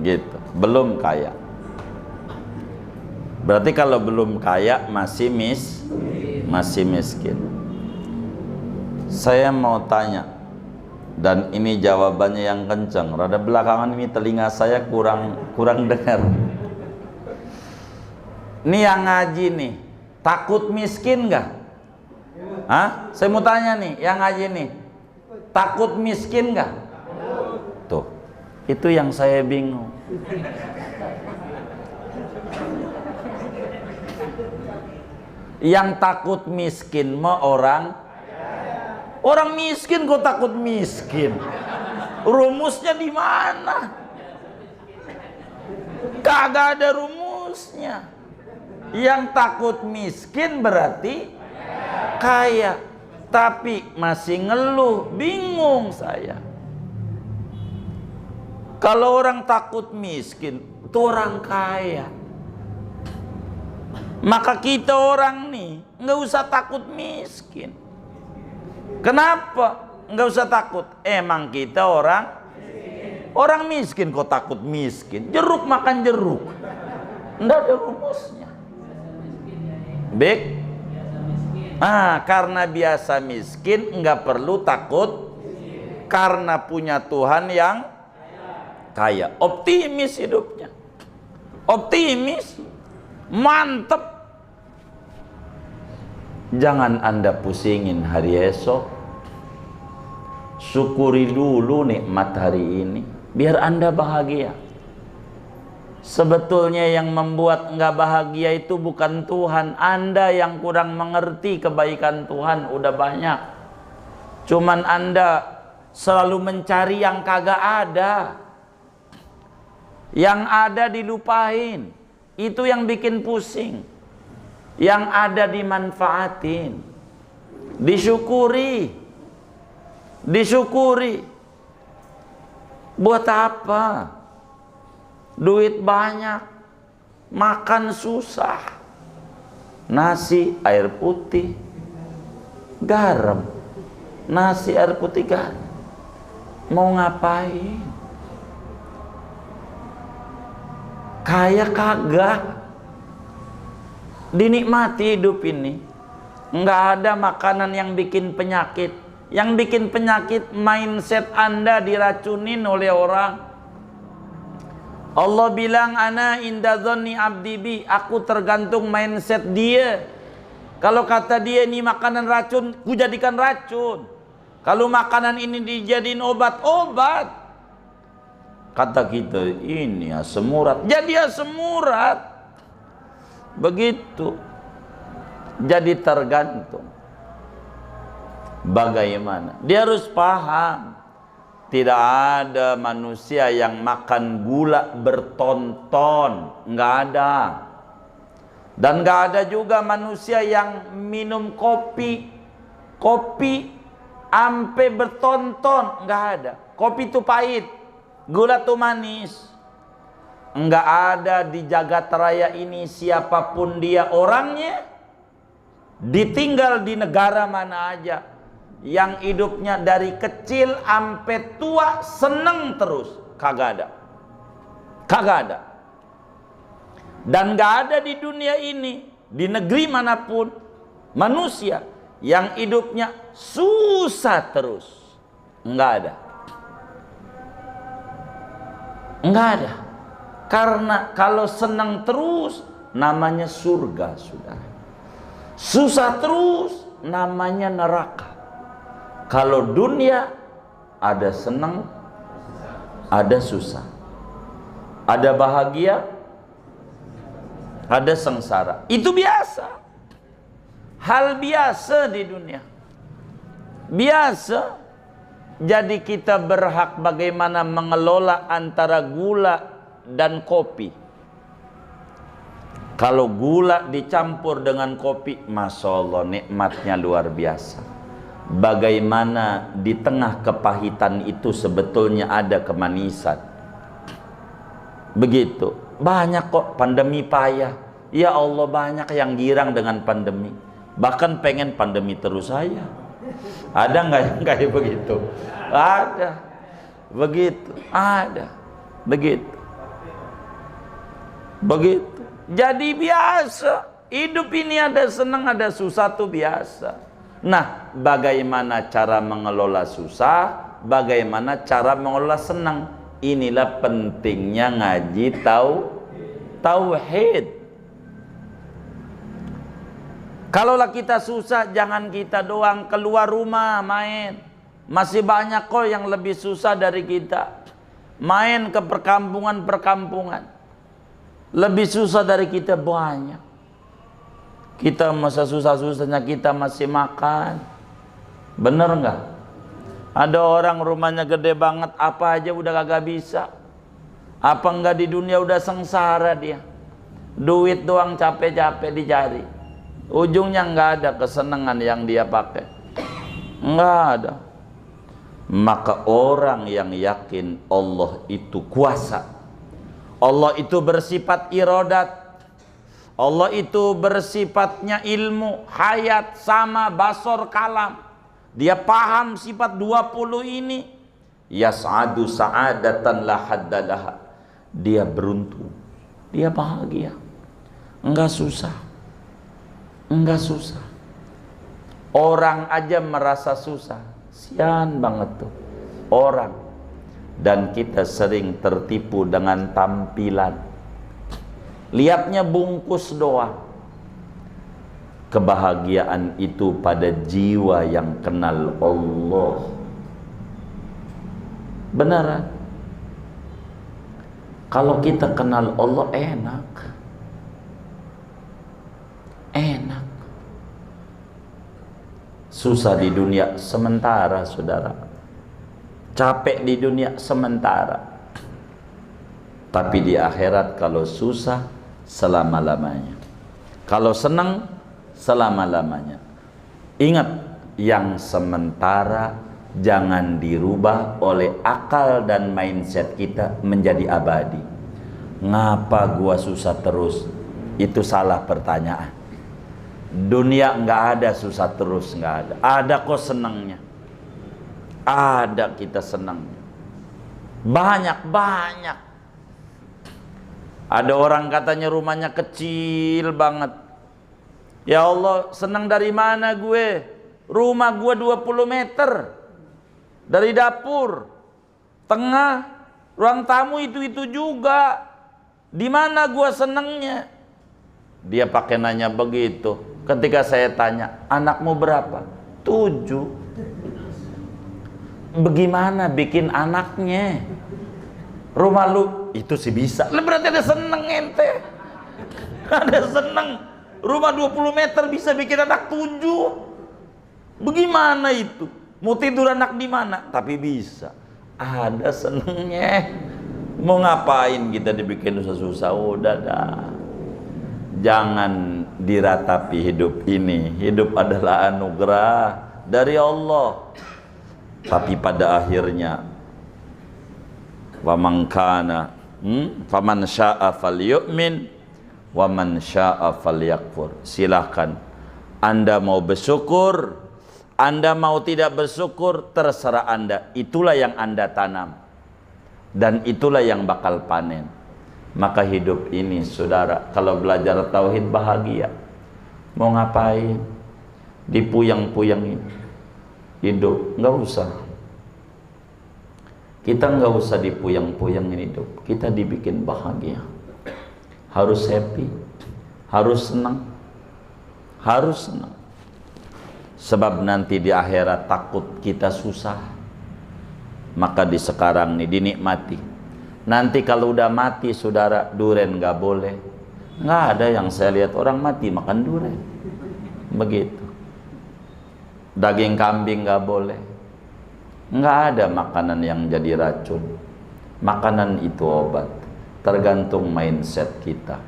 Gitu, belum kaya. Berarti kalau belum kaya masih miskin. Saya mau tanya, dan ini jawabannya yang kencang. Rada belakangan ini telinga saya kurang dengar. Ini yang ngaji nih, takut miskin nggak? Hah? Saya mau tanya nih, yang ngaji nih, takut miskin nggak? Tuh, itu yang saya bingung. Yang takut miskin mah orang miskin kok takut miskin. Rumusnya di mana? Kagak ada rumusnya. Yang takut miskin berarti kaya, tapi masih ngeluh, bingung saya. Kalau orang takut miskin, itu orang kaya. Maka kita orang nih nggak usah takut miskin. Kenapa nggak usah takut? Emang kita orang miskin kok takut miskin? Jeruk makan jeruk, nggak ada rumusnya. Baik. Karena biasa miskin nggak perlu takut, karena punya Tuhan yang kaya. Optimis hidupnya, optimis, mantep. Jangan Anda pusingin hari esok. Syukuri dulu nikmat hari ini, biar Anda bahagia. Sebetulnya yang membuat enggak bahagia itu bukan Tuhan. Anda yang kurang mengerti kebaikan Tuhan udah banyak. Cuman Anda selalu mencari yang kagak ada. Yang ada dilupain. Itu yang bikin pusing. Yang ada dimanfaatin. Disyukuri. Disyukuri. Buat apa? Duit banyak, makan susah. Nasi air putih, garam. Nasi air putih garam. Mau ngapain? Kaya kagak. Dinikmati hidup ini. Enggak ada makanan yang bikin penyakit. Yang bikin penyakit mindset Anda diracunin oleh orang. Allah bilang, ana inda dzanni abdi bi, aku tergantung mindset dia. Kalau kata dia ini makanan racun, ku jadikan racun. Kalau makanan ini dijadiin obat, obat. Kata kita, ini asam urat, jadi asam urat. Begitu. Jadi tergantung. Bagaimana? Dia harus paham. Tidak ada manusia yang makan gula bertonton, nggak ada. Dan nggak ada juga manusia yang minum kopi ampe bertonton, nggak ada. Kopi itu pahit, gula itu manis. Nggak ada di jagat raya ini siapapun dia orangnya, ditinggal di negara mana aja, yang hidupnya dari kecil sampai tua seneng terus, kagak ada. Kagak ada. Dan gak ada di dunia ini, di negeri manapun, manusia yang hidupnya susah terus. Enggak ada. Enggak ada. Karena kalau senang terus namanya surga, saudara. Susah terus namanya neraka. Kalau dunia ada senang, ada susah, ada bahagia, ada sengsara. Itu biasa, hal biasa di dunia, biasa. Jadi kita berhak bagaimana mengelola antara gula dan kopi. Kalau gula dicampur dengan kopi, Masya Allah nikmatnya luar biasa. Bagaimana di tengah kepahitan itu sebetulnya ada kemanisan. Begitu. Banyak kok pandemi payah. Ya Allah, banyak yang girang dengan pandemi. Bahkan pengen pandemi terus saja. Ada nggak yang kayak begitu? Ada. Begitu. Ada. Begitu. Begitu. Jadi biasa. Hidup ini ada senang, ada susah tuh biasa. Nah, bagaimana cara mengelola susah? Bagaimana cara mengelola senang? Inilah pentingnya ngaji tauhid. Kalaulah kita susah, jangan kita doang keluar rumah main. Masih banyak kok yang lebih susah dari kita. Main ke perkampungan-perkampungan. Lebih susah dari kita banyak. Kita masa susah-susahnya kita masih makan. Bener nggak? Ada orang rumahnya gede banget, apa aja udah kagak bisa. Apa enggak di dunia udah sengsara dia. Duit doang capek-capek dicari. Ujungnya nggak ada kesenangan yang dia pakai. Nggak ada. Maka orang yang yakin Allah itu kuasa, Allah itu bersifat iradat, Allah itu bersifatnya ilmu, hayat, sama, basor, kalam. Dia paham sifat 20 ini. Yas'adu sa'adatan la haddalaha. Dia beruntung, dia bahagia. Enggak susah. Enggak susah. Orang aja merasa susah. Sian banget tuh orang. Dan kita sering tertipu dengan tampilan. Lihatnya bungkus doang. Kebahagiaan itu pada jiwa yang kenal Allah. Beneran. Kalau kita kenal Allah enak. Enak. Susah di dunia sementara, saudara. Capek di dunia sementara. Tapi di akhirat kalau susah selama-lamanya. Kalau senang selama-lamanya. Ingat, yang sementara jangan dirubah oleh akal dan mindset kita menjadi abadi. Ngapa gua susah terus? Itu salah pertanyaan. Dunia nggak ada susah terus, nggak ada. Ada kok senangnya. Ada kita senangnya. Banyak. Ada orang katanya rumahnya kecil banget. Ya Allah, senang dari mana gue? Rumah gue 20 meter. Dari dapur, tengah, ruang tamu itu juga. Di mana gue senangnya? Dia pakai nanya begitu. Ketika saya tanya, anakmu berapa? 7. Bagaimana bikin anaknya? Rumah lu itu sih bisa. Lah berarti ada seneng ente. Ada seneng. Rumah 20 meter bisa bikin anak 7. Bagaimana itu? Mau tidur anak di mana? Tapi bisa. Ada senengnya. Mau ngapain kita dibikin susah-susah? Udah dah. Jangan diratapi hidup ini. Hidup adalah anugerah dari Allah. Tapi pada akhirnya faman syaa'a falyu'min wa man syaa'a falyakfur. Silahkan Anda mau bersyukur, Anda mau tidak bersyukur, terserah Anda. Itulah yang Anda tanam dan itulah yang bakal panen. Maka hidup ini, saudara, kalau belajar tauhid bahagia. Mau ngapain? Dipuyang-puyangin hidup, nggak usah. Kita nggak usah dipuyang-puyangin hidup. Kita dibikin bahagia. Harus happy, harus senang, harus senang. Sebab nanti di akhirat takut kita susah. Maka di sekarang nih dinikmati. Nanti kalau udah mati, saudara, duren nggak boleh. Nggak ada yang saya lihat orang mati makan duren. Begitu. Daging kambing nggak boleh. Nggak ada makanan yang jadi racun. Makanan itu obat. Tergantung mindset kita.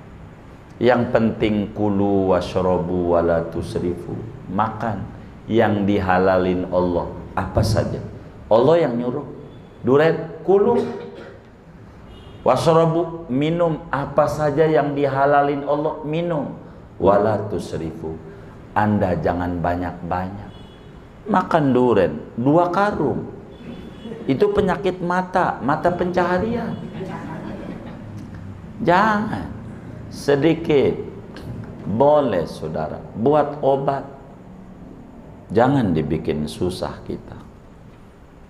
Yang penting kulu washrobu wala tusrifu. Makan yang dihalalin Allah apa saja. Allah yang nyuruh. Duren, kulu washrobu, minum apa saja yang dihalalin Allah, minum. Wala tusrifu. Anda jangan banyak-banyak. Makan duren 2 karung. Itu penyakit mata, mata pencaharian. Jangan. sedikit. Boleh saudara, buat obat. Jangan dibikin susah kita.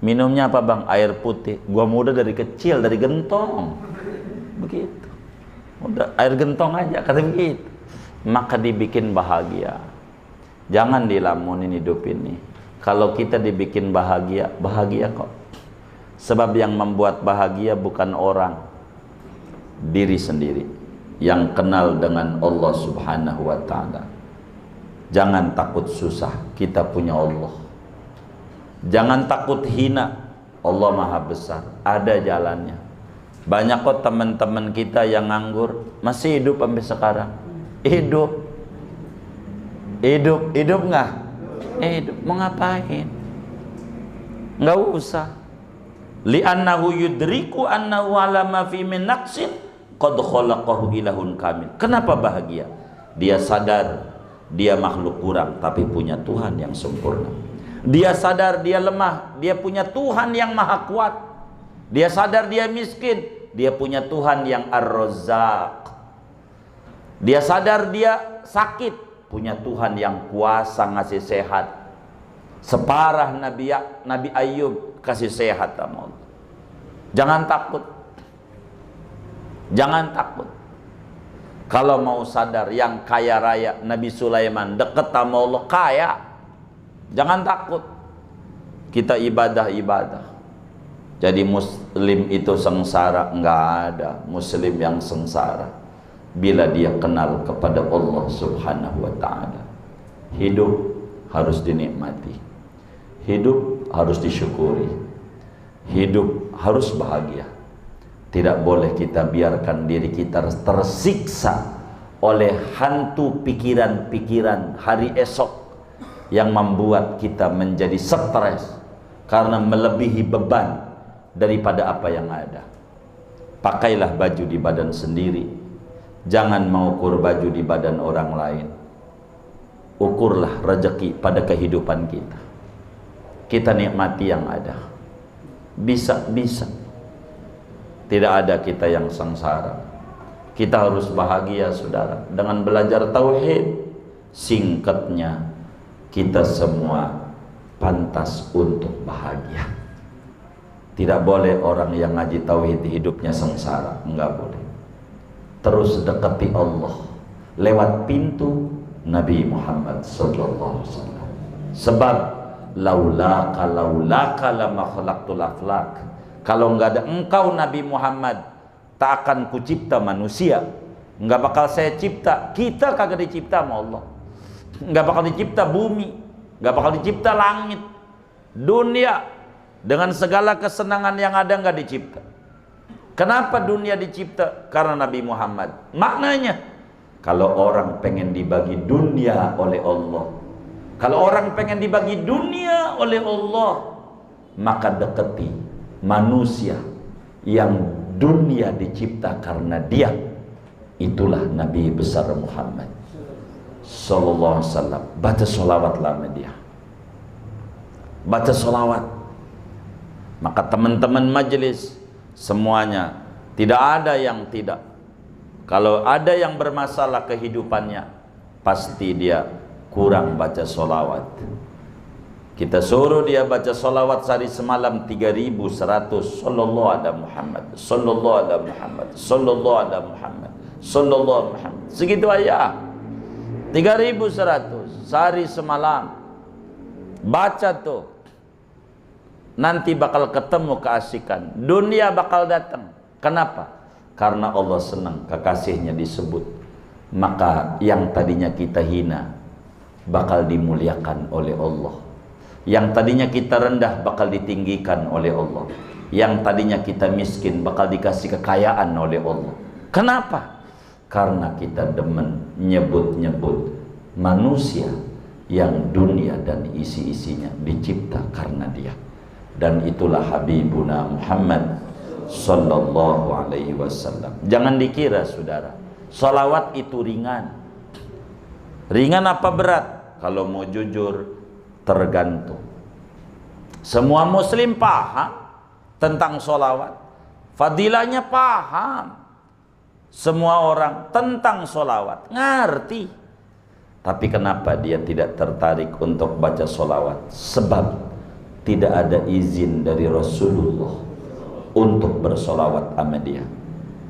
Minumnya apa bang? Air putih. Gua muda dari kecil, dari gentong. Begitu. Udah air gentong aja, kata begitu. Maka dibikin bahagia. Jangan dilamunin hidup ini. Kalau kita dibikin bahagia, bahagia kok. Sebab yang membuat bahagia bukan orang, diri sendiri yang kenal dengan Allah Subhanahu wa ta'ala. Jangan takut susah, kita punya Allah. Jangan takut hina, Allah maha besar, ada jalannya. Banyak kok teman-teman kita yang nganggur masih hidup sampai sekarang. Hidup nggak? Hidup. Mau ngapain? Nggak usah. Li'annahu yudriku annahu ala ma fi min naqsin qad khalaqahu ilahun kamil. Kenapa bahagia? Dia sadar dia makhluk kurang tapi punya Tuhan yang sempurna. Dia sadar dia lemah, dia punya Tuhan yang maha kuat. Dia sadar dia miskin, dia punya Tuhan yang Ar-Razzaq. Dia sadar dia sakit, punya Tuhan yang kuasa ngasih sehat. Separah Nabi Ayub kasih sehat sama Allah. Jangan takut. Jangan takut. Kalau mau sadar yang kaya raya Nabi Sulaiman deket sama Allah kaya. Jangan takut. Kita ibadah. Jadi muslim itu sengsara? Enggak ada muslim yang sengsara bila dia kenal kepada Allah Subhanahu wa ta'ala. Hidup harus dinikmati. Hidup harus disyukuri. Hidup harus bahagia. Tidak boleh kita biarkan diri kita tersiksa oleh hantu pikiran-pikiran hari esok yang membuat kita menjadi stres karena melebihi beban daripada apa yang ada. Pakailah baju di badan sendiri. Jangan mengukur baju di badan orang lain. Ukurlah rezeki pada kehidupan kita. Kita nikmati yang ada. Bisa. Tidak ada kita yang sengsara. Kita harus bahagia saudara. Dengan belajar tauhid, singkatnya kita semua pantas untuk bahagia. Tidak boleh orang yang ngaji tauhid hidupnya sengsara. Enggak boleh. Terus dekati Allah lewat pintu Nabi Muhammad sallallahu alaihi wasallam. Sebab laulaka lama khalaqtul aflak. Kalau enggak ada engkau Nabi Muhammad, tak akan kucipta manusia. Enggak bakal saya cipta. Kita kagak dicipta sama Allah. Enggak bakal dicipta bumi, enggak bakal dicipta langit. Dunia dengan segala kesenangan yang ada enggak dicipta. Kenapa dunia dicipta? Karena Nabi Muhammad. Maknanya, kalau orang pengen dibagi dunia oleh Allah, kalau orang pengen dibagi dunia oleh Allah, maka deketi manusia yang dunia dicipta karena dia. Itulah Nabi besar Muhammad sallallahu alaihi wasallam. Baca sholawatlah sama dia. Baca sholawat. Maka teman-teman majelis semuanya, tidak ada yang tidak. Kalau ada yang bermasalah kehidupannya, pasti dia kurang baca sholawat. Kita suruh dia baca sholawat sehari semalam 3100. Sallallahu ala Muhammad, sallallahu ala Muhammad, sallallahu ala Muhammad, sallallahu ala Muhammad. Segitu aja. 3100 sehari semalam. Baca tuh. Nanti bakal ketemu keasikan. Dunia bakal datang. Kenapa? Karena Allah senang kekasihnya disebut. Maka yang tadinya kita hina bakal dimuliakan oleh Allah. Yang tadinya kita rendah bakal ditinggikan oleh Allah. Yang tadinya kita miskin bakal dikasih kekayaan oleh Allah. Kenapa? Karena kita demen nyebut-nyebut manusia yang dunia dan isi-isinya dicipta karena dia. Dan itulah Habibuna Muhammad sallallahu alaihi wasallam. Jangan dikira saudara, salawat itu ringan. Ringan apa berat? Kalau mau jujur, tergantung. Semua muslim paham tentang salawat, fadilahnya paham. Semua orang tentang solawat ngerti, tapi kenapa dia tidak tertarik untuk baca solawat? Sebab tidak ada izin dari Rasulullah untuk bersolawat sama dia.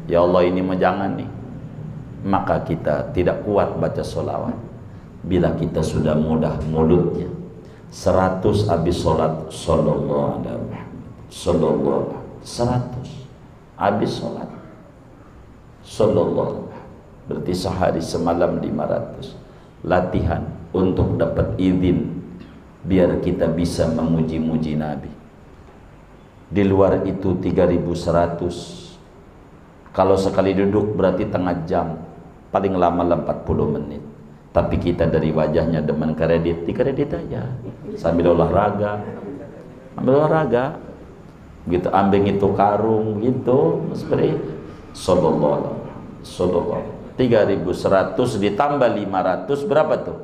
Ya Allah, ini mah jangan nih. Maka kita tidak kuat baca solawat. Bila kita sudah mudah mulutnya 100 habis solat sallallahu alaihi wasallam, sallallahu 100 habis solat sallallahu, berarti sehari semalam 500. Latihan untuk dapat izin biar kita bisa memuji-muji Nabi. Di luar itu 3100. Kalau sekali duduk berarti tengah jam, paling lama 40 menit. Tapi kita dari wajahnya demen kredit, dikredit aja sambil olahraga, ambil olahraga gitu, ambeng itu karung gitu, seperti sallallahu 3100 ditambah 500 berapa tuh?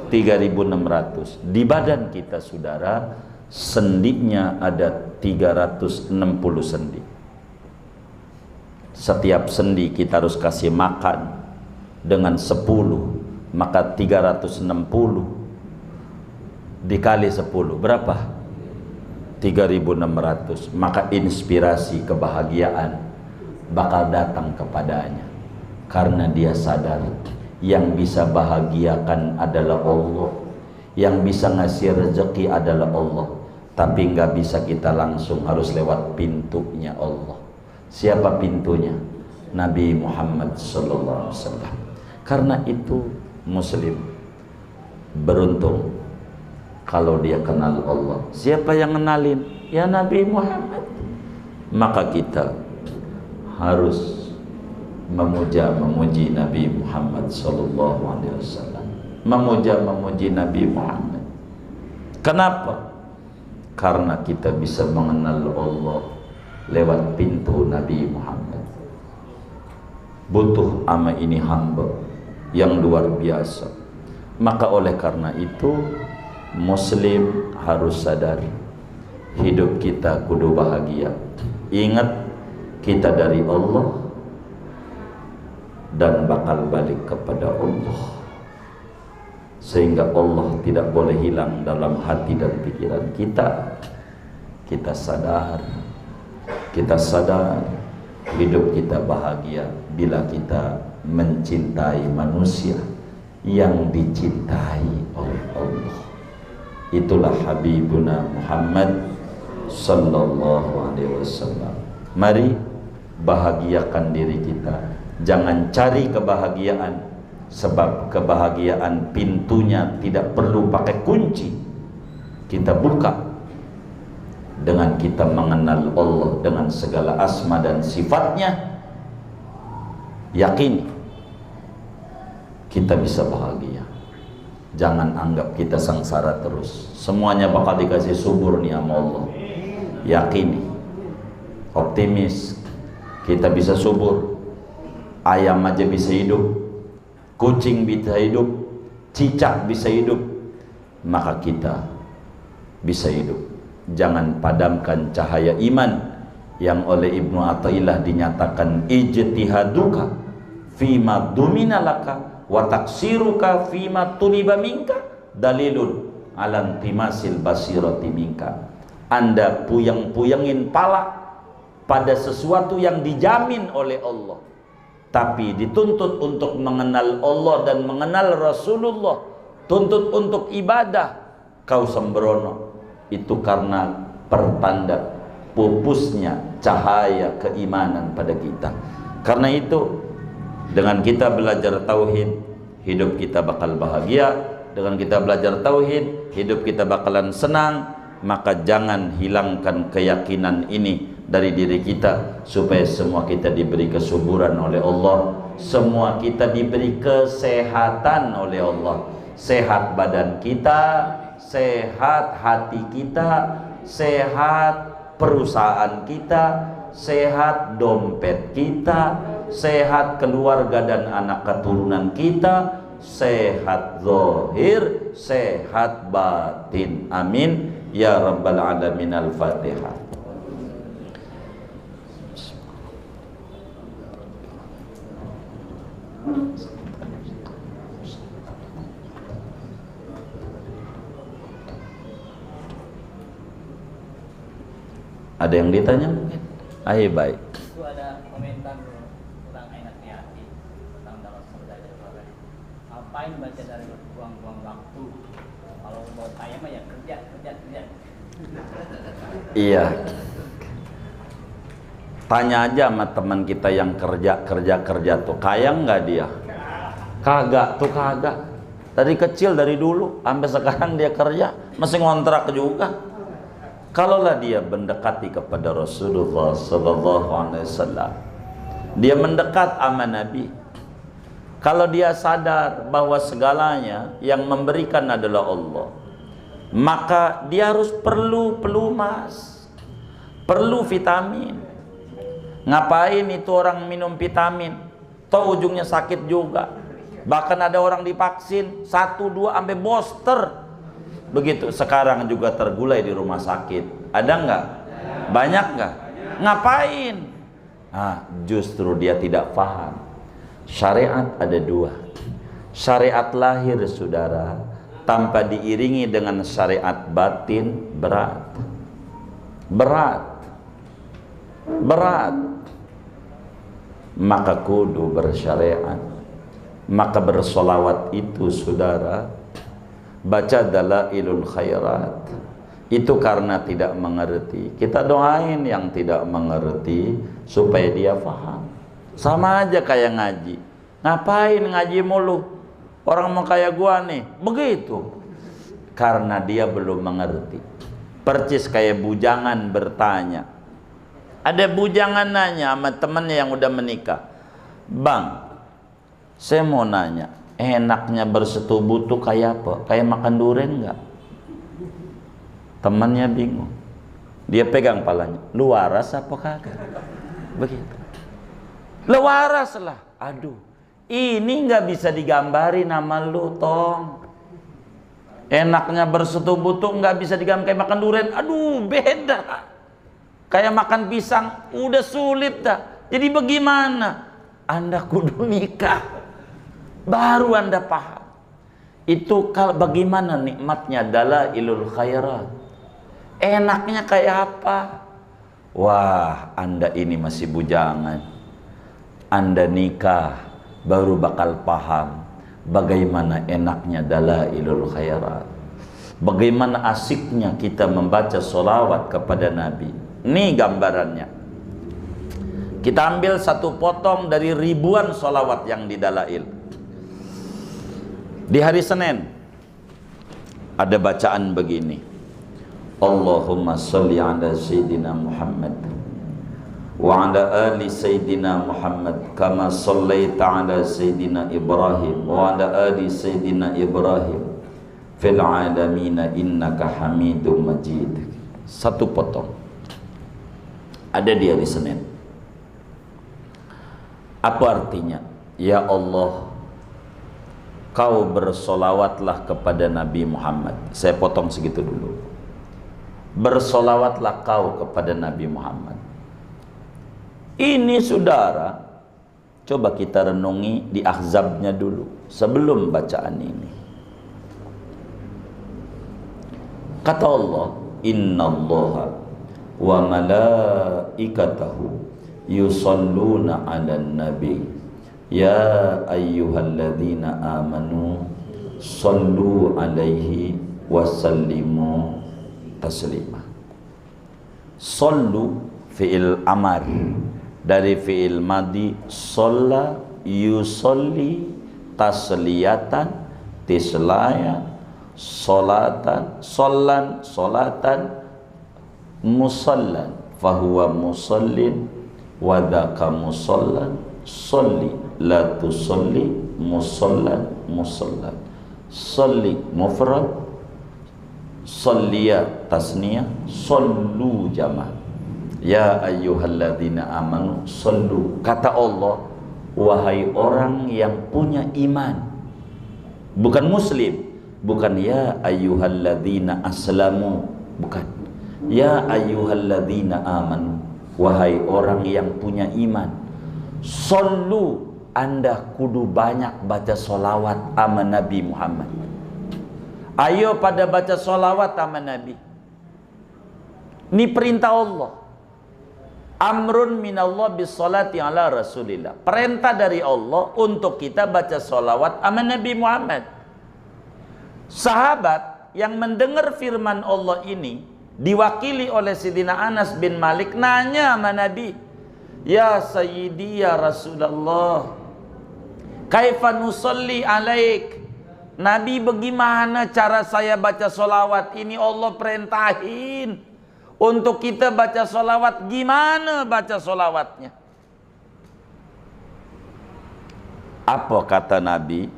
3600. Di badan kita saudara, sendinya ada 360 sendi. Setiap sendi kita harus kasih makan dengan 10, maka 360 dikali 10 berapa? 3600. Maka inspirasi kebahagiaan bakal datang kepadanya, karena dia sadar yang bisa bahagiakan adalah Allah, yang bisa ngasih rezeki adalah Allah. Tapi nggak bisa kita langsung, harus lewat pintunya Allah. Siapa pintunya? Nabi Muhammad sallallahu alaihi wasallam. Karena itu muslim beruntung kalau dia kenal Allah. Siapa yang kenalin? Ya Nabi Muhammad. Maka kita harus memuji Nabi Muhammad sallallahu alaihi wasallam. Memuji Nabi Muhammad. Kenapa? Karena kita bisa mengenal Allah lewat pintu Nabi Muhammad. Butuh ama ini hamba yang luar biasa. Maka oleh karena itu muslim harus sadar hidup kita kudu bahagia. Ingat kita dari Allah dan bakal balik kepada Allah, sehingga Allah tidak boleh hilang dalam hati dan pikiran kita. Kita sadar hidup kita bahagia bila kita mencintai manusia yang dicintai oleh Allah. Itulah Habibuna Muhammad sallallahu alaihi wasallam. Mari bahagiakan diri kita. Jangan cari kebahagiaan, sebab kebahagiaan pintunya tidak perlu pakai kunci. Kita buka dengan kita mengenal Allah dengan segala asma dan sifatnya. Yakini kita bisa bahagia. Jangan anggap kita sengsara terus. Semuanya bakal dikasih subur nih sama Allah. Yakini, optimis, kita bisa subur. Ayam aja bisa hidup, kucing bisa hidup, cicak bisa hidup, maka kita bisa hidup. Jangan padamkan cahaya iman yang oleh Ibnu Athaillah dinyatakan ijtihaduka fima dumina laka wa taksiruka fima tuliba minka dalilun ala timasil basirati minka. Anda puyeng-puyengin pala pada sesuatu yang dijamin oleh Allah, tapi dituntut untuk mengenal Allah dan mengenal Rasulullah, tuntut untuk ibadah, kau sembrono. Itu karena pertanda pupusnya cahaya keimanan pada kita. Karena itu dengan kita belajar tauhid, hidup kita bakal bahagia. Dengan kita belajar tauhid, hidup kita bakalan senang. Maka jangan hilangkan keyakinan ini dari diri kita, supaya semua kita diberi kesuburan oleh Allah, semua kita diberi kesehatan oleh Allah. Sehat badan kita, sehat hati kita, sehat perusahaan kita, sehat dompet kita, sehat keluarga dan anak keturunan kita, sehat zahir, sehat batin. Amin ya rabbal alamin. Al-Fatihah. Ada yang ditanya mungkin? Ayo baik. Itu ada komentar kurang enak di hati tentang dalam sabda Rasulullah. Ngapain baca dari buang-buang waktu? Kalau mau kaya mah ya kerja. Iya. Tanya aja sama teman kita yang kerja tuh, kaya nggak dia? Kagak tuh, kagak. Dari kecil, dari dulu sampai sekarang dia kerja, masih ngontrak juga. Kalaulah dia mendekati kepada Rasulullah sallallahu alaihi wasallam, dia mendekat sama Nabi. Kalau dia sadar bahwa segalanya yang memberikan adalah Allah, maka dia harus perlu pelumas, perlu vitamin. Ngapain itu orang minum vitamin? Toh ujungnya sakit juga. Bahkan ada orang divaksin 1, 2 sampai booster. Begitu sekarang juga tergulai di rumah sakit. Ada nggak? Banyak nggak? Ngapain? Justru dia tidak paham. Syariat ada 2. Syariat lahir, saudara, tanpa diiringi dengan syariat batin, berat. Maka kudu bersyariat. Maka bersolawat itu, saudara, baca dalailul khairat, itu karena tidak mengerti. Kita doain yang tidak mengerti supaya dia paham. Sama aja kayak ngaji. Ngapain ngaji mulu? Orang mau kayak gua nih, begitu. Karena dia belum mengerti. Percis kayak bujangan bertanya. Ada bujangan nanya sama temennya yang udah menikah, "Bang, saya mau nanya, enaknya bersetubuh tuh kayak apa? Kayak makan durian nggak?" Temannya bingung. Dia pegang palanya. "Lu waras apa kagak?" Begitu. "Lu waras lah." Aduh, ini nggak bisa digambarin sama lu, Tong. Enaknya bersetubuh tuh nggak bisa digambarin kayak makan durian. Aduh, beda. Kayak makan pisang, udah sulit dah. Jadi bagaimana? Anda kudu nikah, baru Anda paham. Itu bagaimana nikmatnya dalailul khairat. Enaknya kayak apa? Wah, Anda ini masih bujangan. Anda nikah, baru bakal paham bagaimana enaknya dalailul khairat. Bagaimana asiknya kita membaca sholawat kepada Nabi. Ini gambarannya. Kita ambil satu potong dari ribuan sholawat yang di dalail. Di hari Senin ada bacaan begini. Allahumma sholli ala Sayyidina Muhammad wa ala ali Sayyidina Muhammad kama shallaita ala Sayyidina Ibrahim wa ala ali Sayyidina Ibrahim fil alamina innaka hamidum majid. Satu potong. Ada di hari Senin. Apa artinya? Ya Allah, kau bersolawatlah kepada Nabi Muhammad. Saya potong segitu dulu. Bersolawatlah kau kepada Nabi Muhammad. Ini, saudara, coba kita renungi di Ahzabnya dulu sebelum bacaan ini. Kata Allah, innallaha wa malaikatahu yusalluna 'alan nabi ya ayyuhalladzina amanu sallu 'alaihi wa sallimu taslima. Sallu fi'il amar dari fi'il madi shalla yusalli tasliyatan tislayan salatan sallan salatan musallan fahuwa musallin wadaka musallan salli la tusalli musallan musallan salli mufrad salliya tasniyah sallu jama' ya ayyuhalladzina amanu sallu. Kata Allah, wahai orang yang punya iman, bukan muslim, bukan ya ayyuhalladzina aslamu, bukan ya ayyuhalladzina amanu, wahai orang yang punya iman. Sallu, Anda kudu banyak baca solawat sama Nabi Muhammad. Ayo pada baca solawat sama Nabi. Ini perintah Allah. Amrun minallah bisolati ala rasulillah. Perintah dari Allah untuk kita baca solawat sama Nabi Muhammad. Sahabat yang mendengar firman Allah ini diwakili oleh Sidina Anas bin Malik nanya sama Nabi, ya Sayyidi ya Rasulullah, kaifa nusalli alaik? Nabi, bagaimana cara saya baca solawat ini? Allah perintahin untuk kita baca solawat. Gimana baca solawatnya? Apa kata Nabi?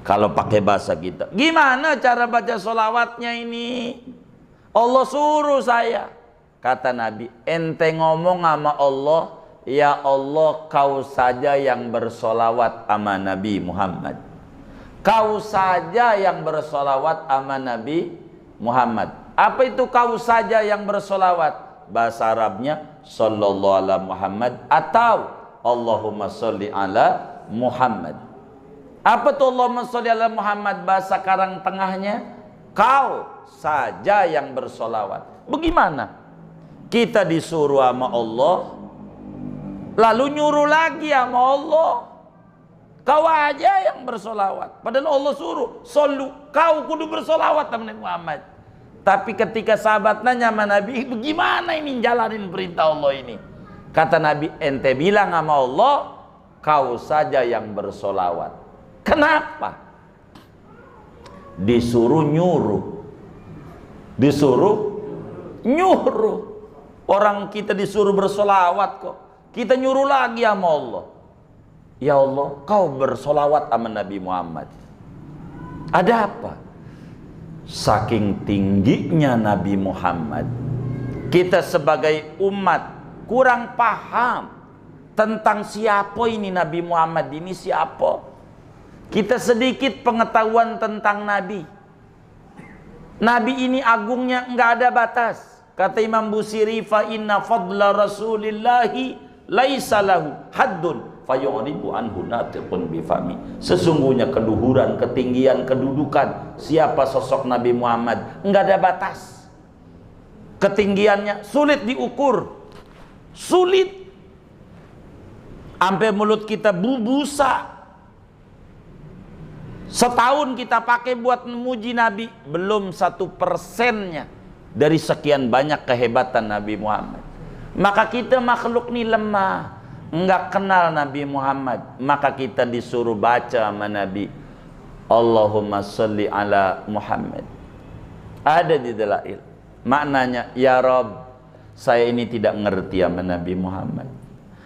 Kalau pakai bahasa kita, gimana cara baca solawatnya ini? Allah suruh saya. Kata Nabi, ente ngomong sama Allah, ya Allah, kau saja yang bersolawat sama Nabi Muhammad. Kau saja yang bersolawat sama Nabi Muhammad. Apa itu kau saja yang bersolawat? Bahasa Arabnya sallallahu ala Muhammad atau Allahumma sholli ala Muhammad. Apa tuh Allahumma sholli ala Muhammad? Bahasa Karang Tengahnya, kau saja yang bersolawat. Bagaimana? Kita disuruh sama Allah, lalu nyuruh lagi sama Allah, kau aja yang bersolawat. Padahal Allah suruh, solu, kau kudu bersolawat sama Nabi Muhammad. Tapi ketika sahabat nanya sama Nabi, bagaimana ini jalanin perintah Allah ini? Kata Nabi, ente bilang sama Allah, kau saja yang bersolawat. Kenapa? Disuruh nyuruh. Disuruh nyuruh. Orang kita disuruh bersolawat kok, kita nyuruh lagi sama Allah, ya Allah, kau bersolawat sama Nabi Muhammad. Ada apa? Saking tingginya Nabi Muhammad, kita sebagai umat kurang paham tentang siapa ini Nabi Muhammad ini, siapa. Kita sedikit pengetahuan tentang Nabi. Nabi ini agungnya enggak ada batas. Kata Imam Busiri, fa inna fadla rasulillahi laisa lahu haddun fayu'ribu anhu natiqun bifami. Sesungguhnya keluhuran, ketinggian, kedudukan siapa sosok Nabi Muhammad enggak ada batas. Ketinggiannya sulit diukur, sulit. Sampai mulut kita busa. Setahun kita pakai buat memuji Nabi, belum 1%-nya dari sekian banyak kehebatan Nabi Muhammad. Maka kita makhluk ini lemah, enggak kenal Nabi Muhammad. Maka kita disuruh baca sama Nabi, Allahumma sholli ala Muhammad. Ada di dalail. Maknanya, ya Rabb, saya ini tidak ngerti sama Nabi Muhammad.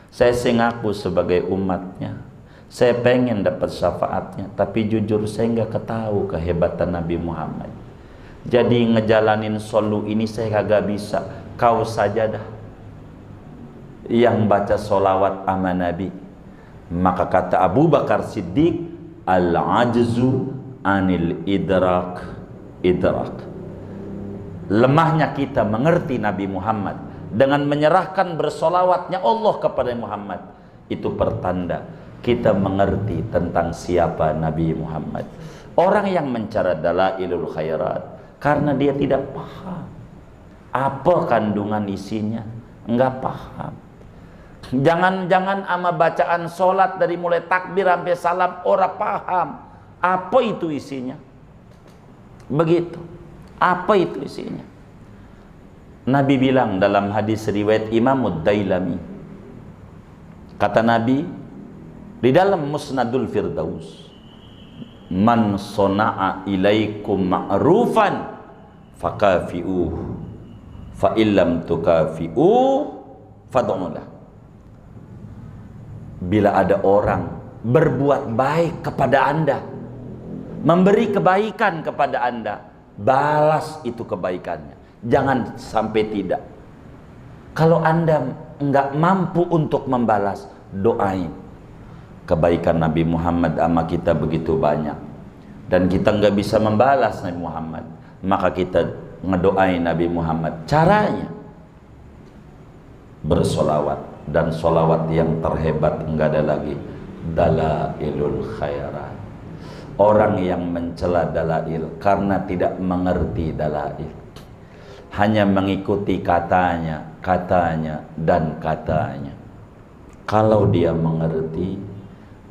Saya ngaku sebagai umatnya. Saya pengen dapat syafaatnya, tapi jujur saya nggak ketahu kehebatan Nabi Muhammad. Jadi ngejalanin solu ini saya kagak bisa. Kau saja dah yang baca solawat sama Nabi. Maka kata Abu Bakar Siddiq, al-ajzu anil idrak. Lemahnya kita mengerti Nabi Muhammad dengan menyerahkan bersolawatnya Allah kepada Muhammad, itu pertanda kita mengerti tentang siapa Nabi Muhammad. Orang yang mencari dalailul khairat karena dia tidak paham apa kandungan isinya, enggak paham. Jangan-jangan ama bacaan solat dari mulai takbir sampai salam orang paham apa itu isinya. Begitu. Apa itu isinya? Nabi bilang dalam hadis riwayat Imam Ad-Dailami, kata Nabi di dalam Musnadul Firdaus, man sona'a ilaikum ma'rufan fakafi'uh fa illam tukafi'uh fad'ulah. Bila ada orang berbuat baik kepada Anda, memberi kebaikan kepada Anda, balas itu kebaikannya. Jangan sampai tidak. Kalau Anda enggak mampu untuk membalas, doain. Kebaikan Nabi Muhammad sama kita begitu banyak, dan kita nggak bisa membalas Nabi Muhammad, maka kita ngedoain Nabi Muhammad. Caranya bersolawat, dan solawat yang terhebat nggak ada lagi, dalailul khairat. Orang yang mencela dalail karena tidak mengerti dalail hanya mengikuti katanya, dan katanya. Kalau dia mengerti,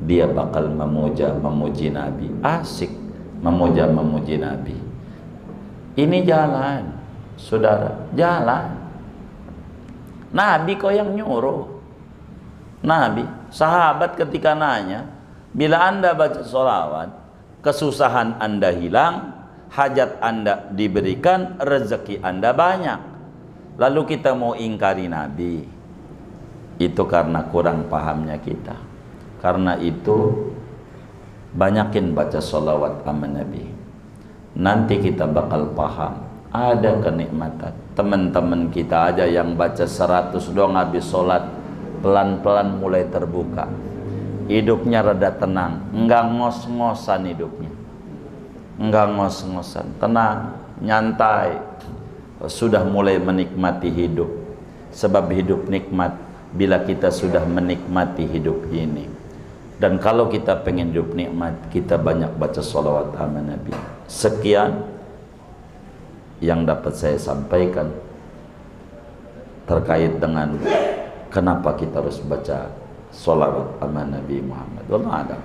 dia bakal memuji Nabi. Asik memuji Nabi. Ini jalan, saudara, jalan. Nabi kok yang nyuruh. Nabi, sahabat ketika nanya, bila anda baca sholawat, kesusahan anda hilang, hajat anda diberikan, rezeki anda banyak. Lalu kita mau ingkari Nabi. Itu karena kurang pahamnya kita. Karena itu banyakin baca sholawat sama Nabi. Nanti kita bakal paham ada kenikmatan. Teman-teman kita aja yang baca 100 doang habis sholat, pelan-pelan mulai terbuka. Hidupnya rada tenang, enggak ngos-ngosan hidupnya. Enggak ngos-ngosan, tenang, nyantai. Sudah mulai menikmati hidup. Sebab hidup nikmat bila kita sudah menikmati hidup ini. Dan kalau kita pengen hidup nikmat, kita banyak baca sholawat sama Nabi. Sekian yang dapat saya sampaikan terkait dengan kenapa kita harus baca sholawat sama Nabi Muhammad. Wallahu a'lam.